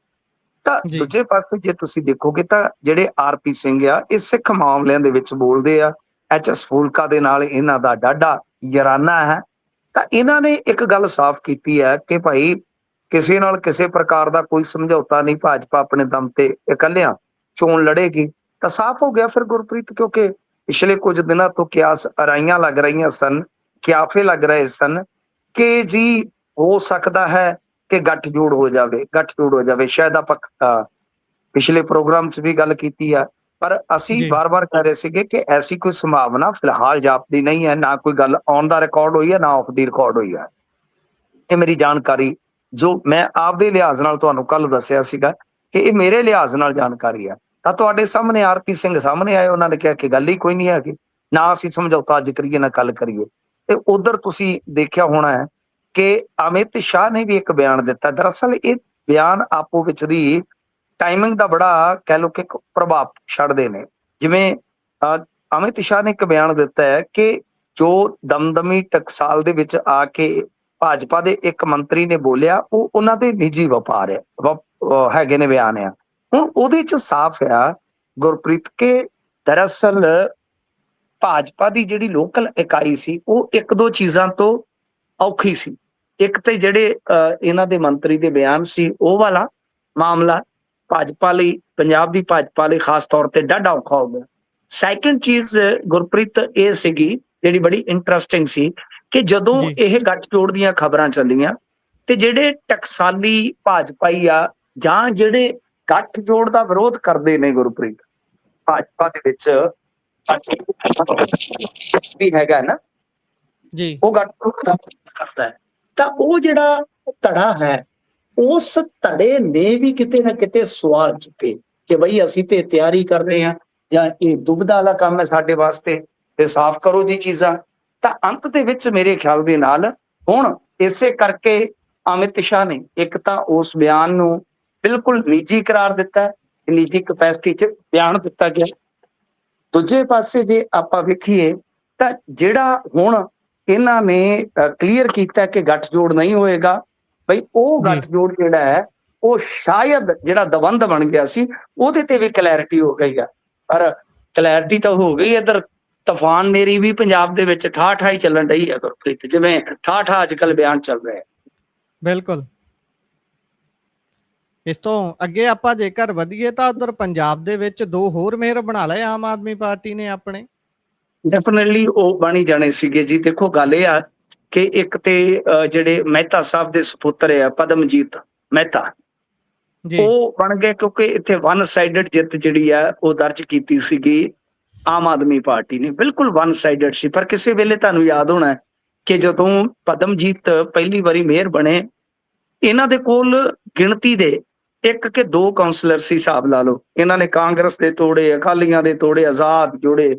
ਤਾਂ ਦੂਜੇ ਪਾਸੇ ਜੇ ਤੁਸੀਂ ਦੇਖੋਗੇ ਤਾਂ ਜਿਹੜੇ ਆਰਪੀ ਸਿੰਘ ਆ, ਇਹ ਸਿੱਖ ਮਾਮਲਿਆਂ ਦੇ ਵਿੱਚ ਬੋਲਦੇ ਆ। HS ਫੂਲਕਾ ਦੇ ਨਾਲ ਇਹਨਾਂ ਦਾ ਡਾਢਾ ਯਾਰਾਨਾ ਹੈ। ਤਾਂ ਇਹਨਾਂ ਨੇ ਇੱਕ ਗੱਲ ਸਾਫ਼ ਕੀਤੀ ਹੈ ਕਿ ਭਾਈ ਕਿਸੇ ਨਾਲ ਕਿਸੇ ਪ੍ਰਕਾਰ ਦਾ ਕੋਈ ਸਮਝੌਤਾ ਨਹੀਂ, ਭਾਜਪਾ ਆਪਣੇ ਦਮ ਤੇ ਇਕੱਲਿਆਂ ਚੋਣ ਲੜੇਗੀ। ਤਾਂ ਸਾਫ਼ ਹੋ ਗਿਆ ਫਿਰ ਗੁਰਪ੍ਰੀਤ, ਕਿਉਂਕਿ ਪਿਛਲੇ ਕੁਝ ਦਿਨਾਂ ਤੋਂ ਕਿਆਸ ਅਰਾਈਆਂ ਲੱਗ ਰਹੀਆਂ ਸਨ, ਕਿਆਫੇ ਲੱਗ ਰਹੇ ਸਨ ਕਿ ਜੀ ਹੋ ਸਕਦਾ ਹੈ ਕਿ ਗੱਠਜੋੜ ਹੋ ਜਾਵੇ। ਸ਼ਾਇਦ ਆਪਾਂ ਪਿਛਲੇ ਪ੍ਰੋਗਰਾਮ 'ਚ ਵੀ ਗੱਲ ਕੀਤੀ ਆ, ਪਰ ਅਸੀਂ ਵਾਰ-ਵਾਰ ਕਹਿ ਰਹੇ ਸੀਗੇ ਕਿ ਐਸੀ ਕੋਈ ਸੰਭਾਵਨਾ ਫਿਲਹਾਲ ਜਾਪਦੀ ਨਹੀਂ ਹੈ। ਨਾ ਕੋਈ ਗੱਲ ਔਨ ਦਾ ਰਿਕਾਰਡ ਹੋਈ ਹੈ, ਨਾ ਆਫ ਦੀ ਰਿਕਾਰਡ ਹੋਈ ਹੈ। ਇਹ ਮੇਰੀ ਜਾਣਕਾਰੀ ਜੋ ਮੈਂ ਆਪਦੇ ਲਿਹਾਜ਼ ਨਾਲ ਤੁਹਾਨੂੰ ਕੱਲ ਦੱਸਿਆ ਸੀਗਾ ਕਿ ਇਹ ਮੇਰੇ ਲਿਹਾਜ਼ ਨਾਲ ਜਾਣਕਾਰੀ ਆ। ਤਾਂ ਤੁਹਾਡੇ ਸਾਹਮਣੇ ਆਰਪੀ ਸਿੰਘ ਸਾਹਮਣੇ ਆਏ, ਉਹਨਾਂ ਨੇ ਕਿਹਾ ਕਿ ਗੱਲ ਹੀ ਕੋਈ ਨਹੀਂ ਹੈਗੀ, ਨਾ ਅਸੀਂ ਸਮਝੌਤਾ ਅੱਜ ਕਰੀਏ ਨਾ ਕੱਲ ਕਰੀਏ। ਤੇ ਉਧਰ ਤੁਸੀਂ ਦੇਖਿਆ ਹੋਣਾ ਹੈ ਕਿ ਅਮਿਤ ਸ਼ਾਹ ਨੇ ਵੀ ਇੱਕ ਬਿਆਨ ਦਿੱਤਾ। ਦਰਅਸਲ ਇਹ ਬਿਆਨ ਆਪੋ ਵਿੱਚ ਦੀ ਟਾਈਮਿੰਗ ਦਾ ਬੜਾ ਕਹਿ ਲਓ ਕਿ ਪ੍ਰਭਾਵ ਛੱਡਦੇ ਨੇ। ਜਿਵੇਂ ਅਮਿਤ ਸ਼ਾਹ ਨੇ ਇੱਕ ਬਿਆਨ ਦਿੱਤਾ ਹੈ ਕਿ ਜੋ ਦਮਦਮੀ ਟਕਸਾਲ ਦੇ ਵਿੱਚ ਆ ਕੇ ਭਾਜਪਾ ਦੇ ਇੱਕ ਮੰਤਰੀ ਨੇ ਬੋਲਿਆ, ਉਹ ਉਹਨਾਂ ਦੇ ਨਿੱਜੀ ਵਪਾਰ ਹੈਗੇ ਨੇ ਬਿਆਨ ਆ। ਹੁਣ ਉਹਦੇ ਚ ਸਾਫ਼ ਆ ਗੁਰਪ੍ਰੀਤ ਕਿ ਦਰਅਸਲ ਭਾਜਪਾ ਦੀ ਜਿਹੜੀ ਲੋਕਲ ਇਕਾਈ ਸੀ ਉਹ ਇੱਕ ਦੋ ਚੀਜ਼ਾਂ ਤੋਂ ਔਖੀ ਸੀ। ਇੱਕ ਤੇ ਜਿਹੜੇ ਇਹਨਾਂ ਦੇ ਮੰਤਰੀ ਦੇ ਬਿਆਨ ਸੀ, ਉਹ ਵਾਲਾ ਮਾਮਲਾ ਭਾਜਪਾ ਲਈ, ਪੰਜਾਬ ਦੀ ਭਾਜਪਾ ਲਈ ਖਾਸ ਤੌਰ ਤੇ ਡਾਢਾ ਔਖਾ ਹੋ ਗਿਆ। ਸੈਕੰਡ ਚੀਜ਼ ਗੁਰਪ੍ਰੀਤ ਇਹ ਸੀਗੀ ਜਿਹੜੀ ਬੜੀ ਇੰਟਰਸਟਿੰਗ ਸੀ ਕਿ ਜਦੋਂ ਇਹ ਗੱਠਜੋੜ ਦੀਆਂ ਖਬਰਾਂ ਚੱਲੀਆਂ ਤੇ ਜਿਹੜੇ ਟਕਸਾਲੀ ਭਾਜਪਾਈ ਆ ਜਾਂ ਜਿਹੜੇ ਗੱਠਜੋੜ ਦਾ ਵਿਰੋਧ ਕਰਦੇ ਨੇ ਗੁਰਪ੍ਰੀਤ, ਭਾਜਪਾ ਦੇ ਵਿੱਚ ਵੀ ਹੈਗਾ ਨਾ ਜੀ, ਉਹ ਗੱਠਜੋੜ ਦਾ ਕਰਦਾ ਹੈ। ਤਾਂ ਉਹ ਜਿਹੜਾ ਧੜਾ ਹੈ, ਉਸ ਧੜੇ ਨੇ ਵੀ ਕਿਤੇ ਨਾ ਕਿਤੇ ਸਵਾਲ ਚੁੱਕੇ ਕਿ ਬਈ ਅਸੀਂ ਤੇ ਤਿਆਰੀ ਕਰ ਰਹੇ ਹਾਂ ਜਾਂ ਇਹ ਦੁਬਦਾ ਵਾਲਾ ਕੰਮ ਹੈ ਸਾਡੇ ਵਾਸਤੇ, ਤੇ ਸਾਫ਼ ਕਰੋ ਜੀ ਚੀਜ਼ਾਂ। ਤਾਂ ਅੰਤ ਦੇ ਵਿੱਚ ਮੇਰੇ ਖਿਆਲ ਦੇ ਨਾਲ ਹੁਣ ਇਸੇ ਕਰਕੇ ਅਮਿਤ ਸ਼ਾਹ ਨੇ ਇੱਕ ਤਾਂ ਉਸ ਬਿਆਨ ਨੂੰ ਬਿਲਕੁਲ ਨਿੱਜੀ ਕਰਾਰ ਦਿੱਤਾ, ਨਿੱਜੀ ਕਪੈਸਿਟੀ 'ਚ ਬਿਆਨ ਦਿੱਤਾ ਗਿਆ। ਦੂਜੇ ਪਾਸੇ ਜੇ ਆਪਾਂ ਵੇਖੀਏ ਤਾਂ ਜਿਹੜਾ ਹੁਣ ਇਹਨਾਂ ਨੇ ਕਲੀਅਰ ਕੀਤਾ ਕਿ ਗੱਠਜੋੜ ਨਹੀਂ ਹੋਏਗਾ, ਬਈ ਉਹ ਗੱਠਜੋੜ ਜਿਹੜਾ ਹੈ ਉਹ ਸ਼ਾਇਦ ਜਿਹੜਾ ਦਵੰਦ ਬਣ ਗਿਆ ਸੀ ਉਹਦੇ ਤੇ ਵੀ ਕਲੈਰਿਟੀ ਹੋ ਗਈ ਆ। ਪਰ ਕਲੈਰਿਟੀ ਤਾਂ ਹੋ ਗਈ, ਇੱਧਰ ਤੂਫਾਨ ਮੇਰੀ ਵੀ ਪੰਜਾਬ ਦੇ ਵਿੱਚ ਠਾਠਾ ਹੀ ਚੱਲਣ ਰਹੀ ਹੈ ਗੁਰਪ੍ਰੀਤ, ਜਿਵੇਂ ਠਾਠਾ ਅੱਜ ਕੱਲ ਬਿਆਨ ਚੱਲ ਰਿਹਾ ਹੈ। ਬਿਲਕੁਲ। ਇਸ ਤੋਂ ਅੱਗੇ ਆਪਾਂ ਜੇਕਰ ਵਧੀਏ ਤਾਂ ਉਧਰ ਪੰਜਾਬ ਦੇ ਵਿੱਚ ਦੋ ਹੋਰ ਮੇਅਰ ਬਣਾ ਲਏ ਆਮ ਆਦਮੀ ਪਾਰਟੀ ਨੇ ਆਪਣੇ। ਡੈਫੀਨਿਟਲੀ ਉਹ ਬਣ ਹੀ ਜਾਣੇ ਸੀਗੇ ਜੀ। ਦੇਖੋ ਗੱਲ ਇਹ ਆ ਕਿ ਇੱਕ ਤੇ ਜਿਹੜੇ ਮਹਿਤਾ ਸਾਹਿਬ ਦੇ ਸੁਪੁੱਤਰ ਆ ਪਦਮਜੀਤ ਮਹਿਤਾ, ਉਹ ਬਣ ਗਏ ਕਿਉਂਕਿ ਇੱਥੇ ਵਨ ਸਾਈਡਡ ਜਿੱਤ ਜਿਹੜੀ ਆ ਉਹ ਦਰਜ ਕੀਤੀ ਸੀਗੀ ਆਮ ਆਦਮੀ ਪਾਰਟੀ ਨੇ, ਬਿਲਕੁਲ ਵਨ ਸਾਈਡਡ ਸੀ। ਪਰ ਕਿਸੇ ਵੇਲੇ ਤੁਹਾਨੂੰ ਯਾਦ ਹੋਣਾ ਕਿ ਜਦੋਂ ਪਦਮਜੀਤ ਪਹਿਲੀ ਵਾਰੀ ਮੇਅਰ ਬਣੇ, ਇਹਨਾਂ ਦੇ ਕੋਲ ਗਿਣਤੀ ਦੇ 1 ਕਿ 2 ਕਾਉਂਸਲਰ ਸੀ, ਹਿਸਾਬ ਲਾ ਲਓ। ਇਹਨਾਂ ਨੇ ਕਾਂਗਰਸ ਦੇ ਤੋੜੇ, ਅਕਾਲੀਆਂ ਦੇ ਤੋੜੇ, ਆਜ਼ਾਦ ਜੋੜੇ,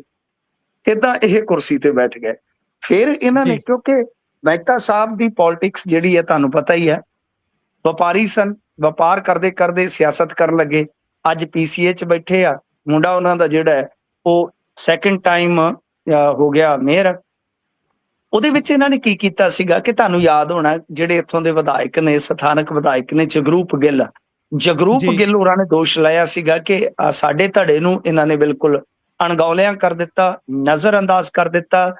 ਏਦਾਂ ਇਹ ਕੁਰਸੀ ਤੇ ਬੈਠ ਗਏ। ਫਿਰ ਇਹਨਾਂ ਨੇ, ਕਿਉਂਕਿ ਮਹਿਤਾ ਸਾਹਿਬ ਦੀ ਪੋਲਿਟਿਕਸ ਜਿਹੜੀ ਹੈ ਤੁਹਾਨੂੰ ਪਤਾ ਹੀ ਹੈ, ਵਪਾਰੀ ਸਨ, ਵਪਾਰ ਕਰਦੇ ਕਰਦੇ ਸਿਆਸਤ ਕਰਨ ਲੱਗੇ। ਅੱਜ PCA 'ਚ ਬੈਠੇ ਆ, ਮੁੰਡਾ ਉਹਨਾਂ ਦਾ ਜਿਹੜਾ ਹੈ ਉਹ ਸੈਕੰਡ ਟਾਈਮ ਹੋ ਗਿਆ ਮੇਅਰ। ਉਹਦੇ ਵਿੱਚ ਇਹਨਾਂ ਨੇ ਕੀ ਕੀਤਾ ਸੀਗਾ ਕਿ ਤੁਹਾਨੂੰ ਯਾਦ ਹੋਣਾ, ਜਿਹੜੇ ਇੱਥੋਂ ਦੇ ਵਿਧਾਇਕ ਨੇ, ਸਥਾਨਕ ਵਿਧਾਇਕ ਨੇ, ਜਗਰੂਪ ਗਿੱਲ ਹੋਰਾਂ ਨੇ ਦੋਸ਼ ਲਾਇਆ ਸੀਗਾ ਕਿ ਸਾਡੇ ਧੜੇ ਨੂੰ ਇਹਨਾਂ ਨੇ ਬਿਲਕੁਲ ਅਣਗੌਲਿਆਂ ਕਰ ਦਿੱਤਾ, ਨਜ਼ਰ ਅੰਦਾਜ਼ ਕਰ ਦਿੱਤਾ,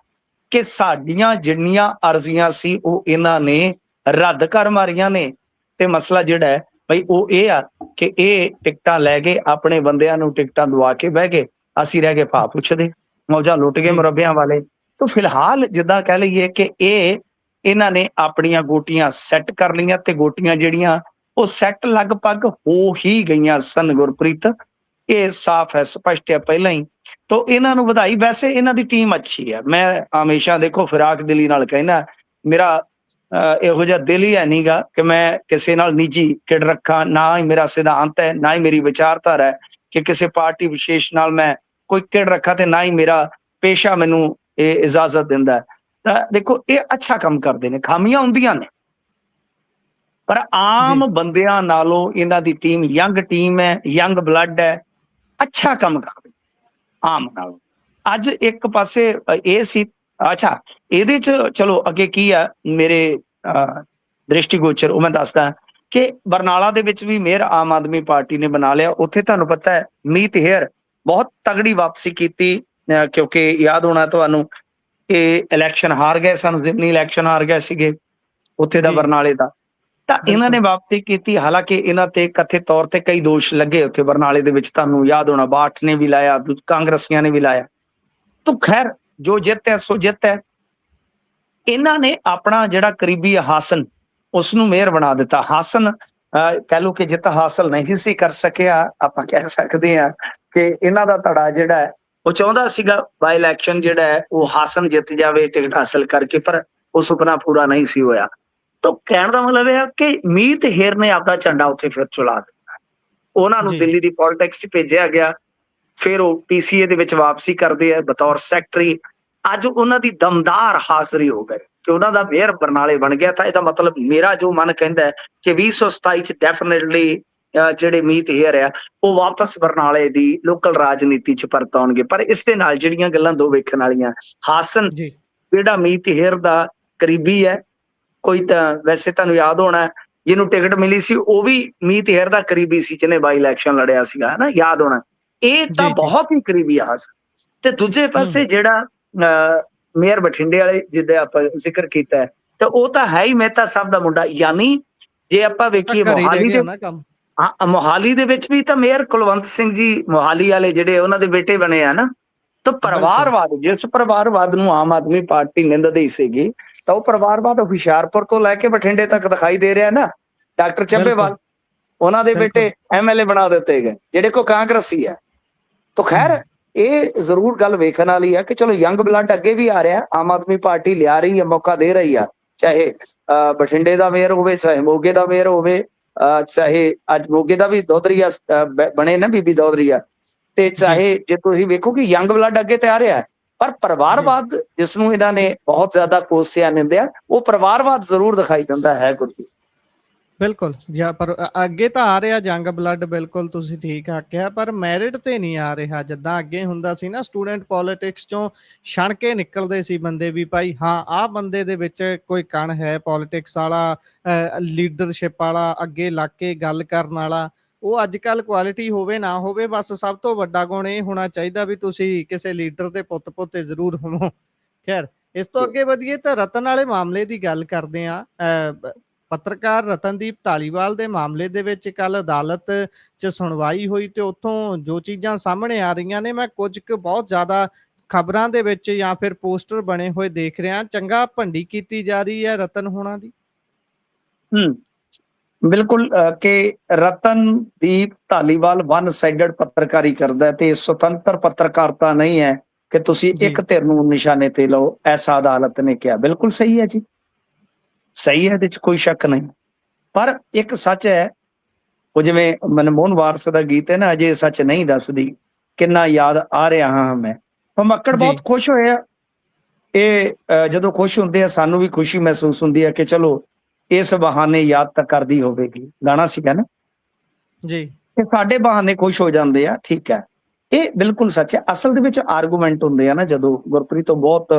ਕਿ ਸਾਡੀਆਂ ਜਿੰਨੀਆਂ ਅਰਜ਼ੀਆਂ ਸੀ ਉਹ ਇਹਨਾਂ ਨੇ ਰੱਦ ਕਰ ਮਾਰੀਆਂ ਨੇ। ਤੇ ਮਸਲਾ ਜਿਹੜਾ ਹੈ ਬਈ ਉਹ ਇਹ ਆ ਕਿ ਇਹ ਟਿਕਟਾਂ ਲੈ ਕੇ ਆਪਣੇ ਬੰਦਿਆਂ ਨੂੰ ਟਿਕਟਾਂ ਦਵਾ ਕੇ ਬਹਿ ਗਏ, ਅਸੀਂ ਰਹਿ ਗਏ ਭਾ ਪੁੱਛਦੇ, ਮੌਜਾਂ ਲੁੱਟ ਗਏ ਮੁਰੱਬਿਆਂ ਵਾਲੇ। ਤਾਂ ਫਿਲਹਾਲ ਜਿੱਦਾਂ ਕਹਿ ਲਈਏ ਕਿ ਇਹਨਾਂ ਨੇ ਆਪਣੀਆਂ ਗੋਟੀਆਂ ਸੈੱਟ ਕਰ ਲਈਆਂ, ਤੇ ਗੋਟੀਆਂ ਜਿਹੜੀਆਂ ਉਹ ਸੈੱਟ ਲਗਭਗ ਹੋ ਹੀ ਗਈਆਂ ਸਨ ਗੁਰਪ੍ਰੀਤ, ਇਹ ਸਾਫ਼ ਹੈ, ਸਪਸ਼ਟ ਹੈ ਪਹਿਲਾਂ ਹੀ। ਤੋ ਇਹਨਾਂ ਨੂੰ ਵਧਾਈ। ਵੈਸੇ ਇਹਨਾਂ ਦੀ ਟੀਮ ਅੱਛੀ ਹੈ, ਮੈਂ ਹਮੇਸ਼ਾ ਦੇਖੋ ਫਿਰਾਕ ਦਿਲੀ ਨਾਲ ਕਹਿਣਾ, ਮੇਰਾ ਇਹੋ ਜਿਹਾ ਦਿਲ ਹੀ ਹੈ ਨਹੀਂਗਾ ਕਿ ਮੈਂ ਕਿਸੇ ਨਾਲ ਨਿੱਜੀ ਕਿੜ ਰੱਖਾਂ, ਨਾ ਹੀ ਮੇਰਾ ਸਿਧਾਂਤ ਹੈ, ਨਾ ਹੀ ਮੇਰੀ ਵਿਚਾਰਧਾਰਾ ਹੈ ਕਿ ਕਿਸੇ ਪਾਰਟੀ ਵਿਸ਼ੇਸ਼ ਨਾਲ ਮੈਂ ਕੋਈ ਕਿੜ ਰੱਖਾਂ, ਤੇ ਨਾ ਹੀ ਮੇਰਾ ਪੇਸ਼ਾ ਮੈਨੂੰ ਇਹ ਇਜਾਜ਼ਤ ਦਿੰਦਾ ਹੈ। ਤਾਂ ਦੇਖੋ ਇਹ ਅੱਛਾ ਕੰਮ ਕਰਦੇ ਨੇ, ਖਾਮੀਆਂ ਹੁੰਦੀਆਂ ਨੇ, ਪਰ ਆਮ ਬੰਦਿਆਂ ਨਾਲੋਂ ਇਹਨਾਂ ਦੀ ਟੀਮ ਯੰਗ ਟੀਮ ਹੈ, ਯੰਗ ਬਲੱਡ ਹੈ, ਅੱਛਾ ਕੰਮ ਕਰਦੇ ਆਮ ਨਾਲੋਂ। ਅੱਜ ਇੱਕ ਪਾਸੇ ਇਹ ਸੀ, ਅੱਛਾ ਇਹਦੇ ਚ ਚਲੋ ਅੱਗੇ ਕੀ ਆ ਮੇਰੇ ਦ੍ਰਿਸ਼ਟੀਗੋਚਰ, ਉਹ ਮੈਂ ਦੱਸਦਾ ਕਿ ਬਰਨਾਲਾ ਦੇ ਵਿੱਚ ਵੀ ਮੇਅਰ ਆਮ ਆਦਮੀ ਪਾਰਟੀ ਨੇ ਬਣਾ ਲਿਆ। ਉੱਥੇ ਤੁਹਾਨੂੰ ਪਤਾ ਹੈ ਮੀਤ ਹੇਅਰ ਬਹੁਤ ਤਗੜੀ ਵਾਪਸੀ ਕੀਤੀ, ਕਿਉਂਕਿ ਯਾਦ ਹੋਣਾ ਤੁਹਾਨੂੰ ਇਹ ਇਲੈਕਸ਼ਨ ਹਾਰ ਗਏ ਸਨ, ਜ਼ਿਮਨੀ ਇਲੈਕਸ਼ਨ ਹਾਰ ਗਏ ਸੀਗੇ ਉੱਥੇ ਦਾ ਬਰਨਾਲੇ ਦਾ। ਤਾਂ ਇਹਨਾਂ ਨੇ ਵਾਪਸੀ ਕੀਤੀ, ਹਾਲਾਂਕਿ ਇਹਨਾਂ ਤੇ ਕਥਿਤ ਤੌਰ ਤੇ ਕਈ ਦੋਸ਼ ਲੱਗੇ ਉੱਥੇ ਬਰਨਾਲੇ ਦੇ ਵਿੱਚ, ਤੁਹਾਨੂੰ ਯਾਦ ਹੋਣਾ ਬਾਠ ਨੇ ਵੀ ਲਾਇਆ, ਕਾਂਗਰਸੀਆਂ ਨੇ ਵੀ ਲਾਇਆ। ਤਾਂ ਖੈਰ ਜੋ ਜਿੱਤ ਹੈ ਸੋ ਜਿੱਤ ਹੈ। ਇਹਨਾਂ ਨੇ ਆਪਣਾ ਜਿਹੜਾ ਕਰੀਬੀ ਹਾਸਨ ਉਸਨੂੰ ਮੇਅਰ ਬਣਾ ਦਿੱਤਾ। ਹਾਸਨ ਕਹਿ ਲਓ ਕਿ ਜਿੱਤ ਹਾਸਲ ਨਹੀਂ ਸੀ ਕਰ ਸਕਿਆ, ਆਪਾਂ ਕਹਿ ਸਕਦੇ ਹਾਂ ਕਿ ਇਹਨਾਂ ਦਾ ਧੜਾ ਜਿਹੜਾ ਹੈ ਉਹ ਚਾਹੁੰਦਾ ਸੀਗਾ ਬਾਈ ਇਲੈਕਸ਼ਨ ਜਿਹੜਾ ਹੈ ਉਹ ਹਾਸਨ ਜਿੱਤ ਜਾਵੇ ਟਿਕਟ ਹਾਸਲ ਕਰਕੇ, ਪਰ ਉਹ ਸੁਪਨਾ ਪੂਰਾ ਨਹੀਂ ਸੀ ਹੋਇਆ। ਤਾਂ ਕਹਿਣ ਦਾ ਮਤਲਬ ਇਹ ਹੈ ਕਿ ਮੀਤ ਹੇਅਰ ਨੇ ਆਪਦਾ ਝੰਡਾ ਉੱਥੇ ਫਿਰ ਚਲਾ ਦਿੱਤਾ, ਉਹਨਾਂ ਨੂੰ ਦਿੱਲੀ ਦੀ ਪੋਲਿਟਿਕਸ 'ਚ ਭੇਜਿਆ ਗਿਆ। ਫਿਰ ਉਹ PCA ਦੇ ਵਿੱਚ ਵਾਪਸੀ ਕਰਦੇ ਆ ਬਤੌਰ ਸੈਕਟਰੀ। ਅੱਜ ਉਹਨਾਂ ਦੀ ਦਮਦਾਰ ਹਾਜ਼ਰੀ ਹੋ ਗਈ ਕਿ ਉਹਨਾਂ ਦਾ ਮੇਅਰ ਬਰਨਾਲੇ ਬਣ ਗਿਆ। ਤਾਂ ਇਹਦਾ ਮਤਲਬ ਮੇਰਾ ਜੋ ਮਨ ਕਹਿੰਦਾ ਹੈ ਕਿ 2027 ਚ ਡੈਫੀਨੇਟਲੀ ਜਿਹੜੇ ਮੀਤ ਹੇਅਰ ਆ ਉਹ ਵਾਪਸ ਬਰਨਾਲੇ ਦੀ ਲੋਕਲ ਰਾਜਨੀਤੀ ਚ ਪਰਤ ਆਉਣਗੇ। ਪਰ ਇਸ ਦੇ ਨਾਲ ਜਿਹੜੀਆਂ ਗੱਲਾਂ ਦੋ ਵੇਖਣ ਵਾਲੀਆਂ, ਹਾਸਨ ਜਿਹੜਾ ਮੀਤ ਹੇਅਰ ਦਾ ਕਰੀਬੀ ਹੈ, ਕੋਈ ਤਾਂ ਵੈਸੇ ਤੁਹਾਨੂੰ ਯਾਦ ਹੋਣਾ ਜਿਹਨੂੰ ਟਿਕਟ ਮਿਲੀ ਸੀ ਉਹ ਵੀ ਮੀਤ ਹੇਅਰ ਦਾ ਕਰੀਬੀ ਸੀ, ਜਿਹਨੇ ਬਾਈ ਇਲੈਕਸ਼ਨ ਲੜਿਆ ਸੀਗਾ, ਹੈ ਨਾ, ਯਾਦ ਹੋਣਾ। ਇਹ ਤਾਂ ਬਹੁਤ ਹੀ ਕਰੀਬੀ ਆ ਹਾਸਨ। ਤੇ ਦੂਜੇ ਪਾਸੇ ਜਿਹੜਾ ਮੇਅਰ ਬਠਿੰਡੇ ਵਾਲੇ ਜਿੱਦਾਂ ਆਪਾਂ ਜ਼ਿਕਰ ਕੀਤਾ ਹੈ, ਤੇ ਉਹ ਤਾਂ ਹੈ ਹੀ ਮਹਿਤਾ ਸਾਹਿਬ ਦਾ ਮੁੰਡਾ। ਯਾਨੀ ਜੇ ਆਪਾਂ ਵੇਖੀਏ ਮੋਹਾਲੀ ਦੇ, ਹਾਂ ਮੋਹਾਲੀ ਦੇ ਵਿੱਚ ਵੀ ਤਾਂ ਮੇਅਰ ਕੁਲਵੰਤ ਸਿੰਘ ਜੀ ਮੋਹਾਲੀ ਵਾਲੇ ਜਿਹੜੇ ਉਹਨਾਂ ਦੇ ਬੇਟੇ ਬਣੇ ਆ ਨਾ। ਤਾਂ ਪਰਿਵਾਰਵਾਦ, ਜਿਸ ਪਰਿਵਾਰਵਾਦ ਨੂੰ ਆਮ ਆਦਮੀ ਪਾਰਟੀ ਨਿੰਦਦੀ ਸੀਗੀ, ਤਾਂ ਉਹ ਪਰਿਵਾਰਵਾਦ ਹੁਸ਼ਿਆਰਪੁਰ ਤੋਂ ਲੈ ਕੇ ਬਠਿੰਡੇ ਤੱਕ ਦਿਖਾਈ ਦੇ ਰਿਹਾ ਨਾ। ਡਾਕਟਰ ਚੱਬੇਵਾਲ ਉਹਨਾਂ ਦੇ ਬੇਟੇ MLA ਬਣਾ ਦਿੱਤੇ ਗਏ ਜਿਹੜੇ ਕੋ ਕਾਂਗਰਸੀ ਹੈ। ਤਾਂ ਖੈਰ ਇਹ ਜ਼ਰੂਰ ਗੱਲ ਵੇਖਣ ਵਾਲੀ ਹੈ ਕਿ ਚਲੋ ਯੰਗ ਬਲੱਡ ਅੱਗੇ ਵੀ ਆ ਰਿਹਾ, ਆਮ ਆਦਮੀ ਪਾਰਟੀ ਲਿਆ ਰਹੀ ਹੈ, ਮੌਕਾ ਦੇ ਰਹੀ ਆ। ਚਾਹੇ ਬਠਿੰਡੇ ਦਾ ਮੇਅਰ ਹੋਵੇ, ਚਾਹੇ ਮੋਗੇ ਦਾ ਮੇਅਰ ਹੋਵੇ, ਚਾਹੇ ਅੱਜ ਮੋਗੇ ਦਾ ਵੀ ਦੌਧਰੀਆ ਬਣੇ ਨਾ ਬੀਬੀ ਦੌਧਰੀਆ, ਤੇ ਚਾਹੇ ਜੇ ਤੁਸੀਂ ਵੇਖੋ ਕਿ ਯੰਗ ਬਲੱਡ ਅੱਗੇ ਤੇ ਆ ਰਿਹਾ ਹੈ। ਪਰ ਪਰਿਵਾਰਵਾਦ ਜਿਸ ਨੂੰ ਇਹਨਾਂ ਨੇ ਬਹੁਤ ਜ਼ਿਆਦਾ ਕੋਸਿਆ ਨਿੰਦਿਆ, ਉਹ ਪਰਿਵਾਰਵਾਦ ਜ਼ਰੂਰ ਦਿਖਾਈ ਦਿੰਦਾ ਹੈ ਗੁਰਜੀਤ। ਬਿਲਕੁਲ ਜਾਂ ਪਰ ਅੱਗੇ ਤਾਂ ਆ ਰਿਹਾ ਜੰਗ ਬਲੱਡ, ਬਿਲਕੁਲ ਤੁਸੀਂ ਠੀਕ ਆਖਿਆ, ਪਰ ਮੈਰਿਟ ਤੇ ਨਹੀਂ ਆ ਰਿਹਾ ਜਿੱਦਾਂ ਅੱਗੇ ਹੁੰਦਾ ਸੀ ਨਾ। ਸਟੂਡੈਂਟ ਪੋਲਿਟਿਕਸ ਚੋਂ ਛਣ ਕੇ ਨਿਕਲਦੇ ਸੀ ਬੰਦੇ ਵੀ, ਭਾਈ ਹਾਂ ਆਹ ਬੰਦੇ ਦੇ ਵਿੱਚ ਕੋਈ ਕਣ ਹੈ ਪੋਲਿਟਿਕਸ ਵਾਲਾ, ਲੀਡਰਸ਼ਿਪ ਵਾਲਾ, ਅੱਗੇ ਲੱਗ ਕੇ ਗੱਲ ਕਰਨ ਵਾਲਾ। ਉਹ ਅੱਜ ਕੱਲ ਕੁਆਲਿਟੀ ਹੋਵੇ ਨਾ ਹੋਵੇ, ਬਸ ਸਭ ਤੋਂ ਵੱਡਾ ਗੁਣ ਇਹ ਹੋਣਾ ਚਾਹੀਦਾ ਵੀ ਤੁਸੀਂ ਕਿਸੇ ਲੀਡਰ ਦੇ ਪੁੱਤ ਪੋਤੇ ਜ਼ਰੂਰ ਹੋਵੋ। ਖੈਰ ਇਸ ਤੋਂ ਅੱਗੇ ਵਧੀਏ ਤਾਂ ਰਤਨ ਵਾਲੇ ਮਾਮਲੇ ਦੀ ਗੱਲ ਕਰਦੇ ਹਾਂ। ਪੱਤਰਕਾਰ ਰਤਨਦੀਪ ਧਾਲੀਵਾਲ ਦੇ ਮਾਮਲੇ ਦੇ ਵਿੱਚ ਕੱਲ ਅਦਾਲਤ 'ਚ ਸੁਣਵਾਈ ਹੋਈ ਤੇ ਉੱਥੋਂ ਜੋ ਚੀਜ਼ਾਂ ਸਾਹਮਣੇ ਆ ਰਹੀਆਂ ਨੇ, ਮੈਂ ਕੁਝ ਕੁ ਬਹੁਤ ਜ਼ਿਆਦਾ ਖਬਰਾਂ ਦੇ ਵਿੱਚ ਜਾਂ ਫਿਰ ਪੋਸਟਰ ਬਣੇ ਹੋਏ ਦੇਖ ਰਿਹਾ। ਚੰਗਾ ਭੰਡੀ ਕੀਤੀ ਜਾ ਰਹੀ ਹੈ ਰਤਨ ਹੋਣਾ ਦੀ। ਬਿਲਕੁਲ ਕਿ ਰਤਨਦੀਪ ਧਾਲੀਵਾਲ ਵਨ ਸਾਈਡਡ ਪੱਤਰਕਾਰੀ ਕਰਦਾ ਤੇ ਸੁਤੰਤਰ ਪੱਤਰਕਾਰਤਾ ਨਹੀਂ ਹੈ ਕਿ ਤੁਸੀਂ ਇੱਕ ਧਿਰ ਨੂੰ ਨਿਸ਼ਾਨੇ ਤੇ ਲਓ, ਐਸਾ ਅਦਾਲਤ ਨੇ ਕਿਹਾ। ਬਿਲਕੁਲ ਸਹੀ ਹੈ ਜੀ, ਸਹੀ ਹੈ, ਇਹਦੇ ਚ ਕੋਈ ਸ਼ੱਕ ਨਹੀਂ। ਪਰ ਇੱਕ ਸੱਚ ਹੈ, ਉਹ ਜਿਵੇਂ ਮਨਮੋਹਨ ਵਾਰਸ ਦਾ ਗੀਤ ਹੈ ਨਾ, ਅਜੇ ਸੱਚ ਨਹੀਂ ਦੱਸਦੀ ਕਿੰਨਾ ਯਾਦ ਆ ਰਿਹਾ ਹਾਂ ਮੈਂ। ਭਮੱਕੜ ਬਹੁਤ ਖੁਸ਼ ਹੋਏ ਆ। ਇਹ ਜਦੋਂ ਖੁਸ਼ ਹੁੰਦੇ ਆ ਸਾਨੂੰ ਵੀ ਖੁਸ਼ੀ ਮਹਿਸੂਸ ਹੁੰਦੀ ਹੈ ਕਿ ਚਲੋ ਇਸ ਬਹਾਨੇ ਯਾਦ ਤਾਂ ਕਰਦੀ ਹੋਵੇਗੀ, ਗਾਣਾ ਸੀਗਾ ਨਾ ਜੀ, ਕਿ ਸਾਡੇ ਬਹਾਨੇ ਖੁਸ਼ ਹੋ ਜਾਂਦੇ ਆ। ਠੀਕ ਹੈ, ਇਹ ਬਿਲਕੁਲ ਸੱਚ ਹੈ। ਅਸਲ ਦੇ ਵਿੱਚ ਆਰਗੂਮੈਂਟ ਹੁੰਦੇ ਆ ਨਾ ਜਦੋਂ ਗੁਰਪ੍ਰੀਤ, ਤੋਂ ਬਹੁਤ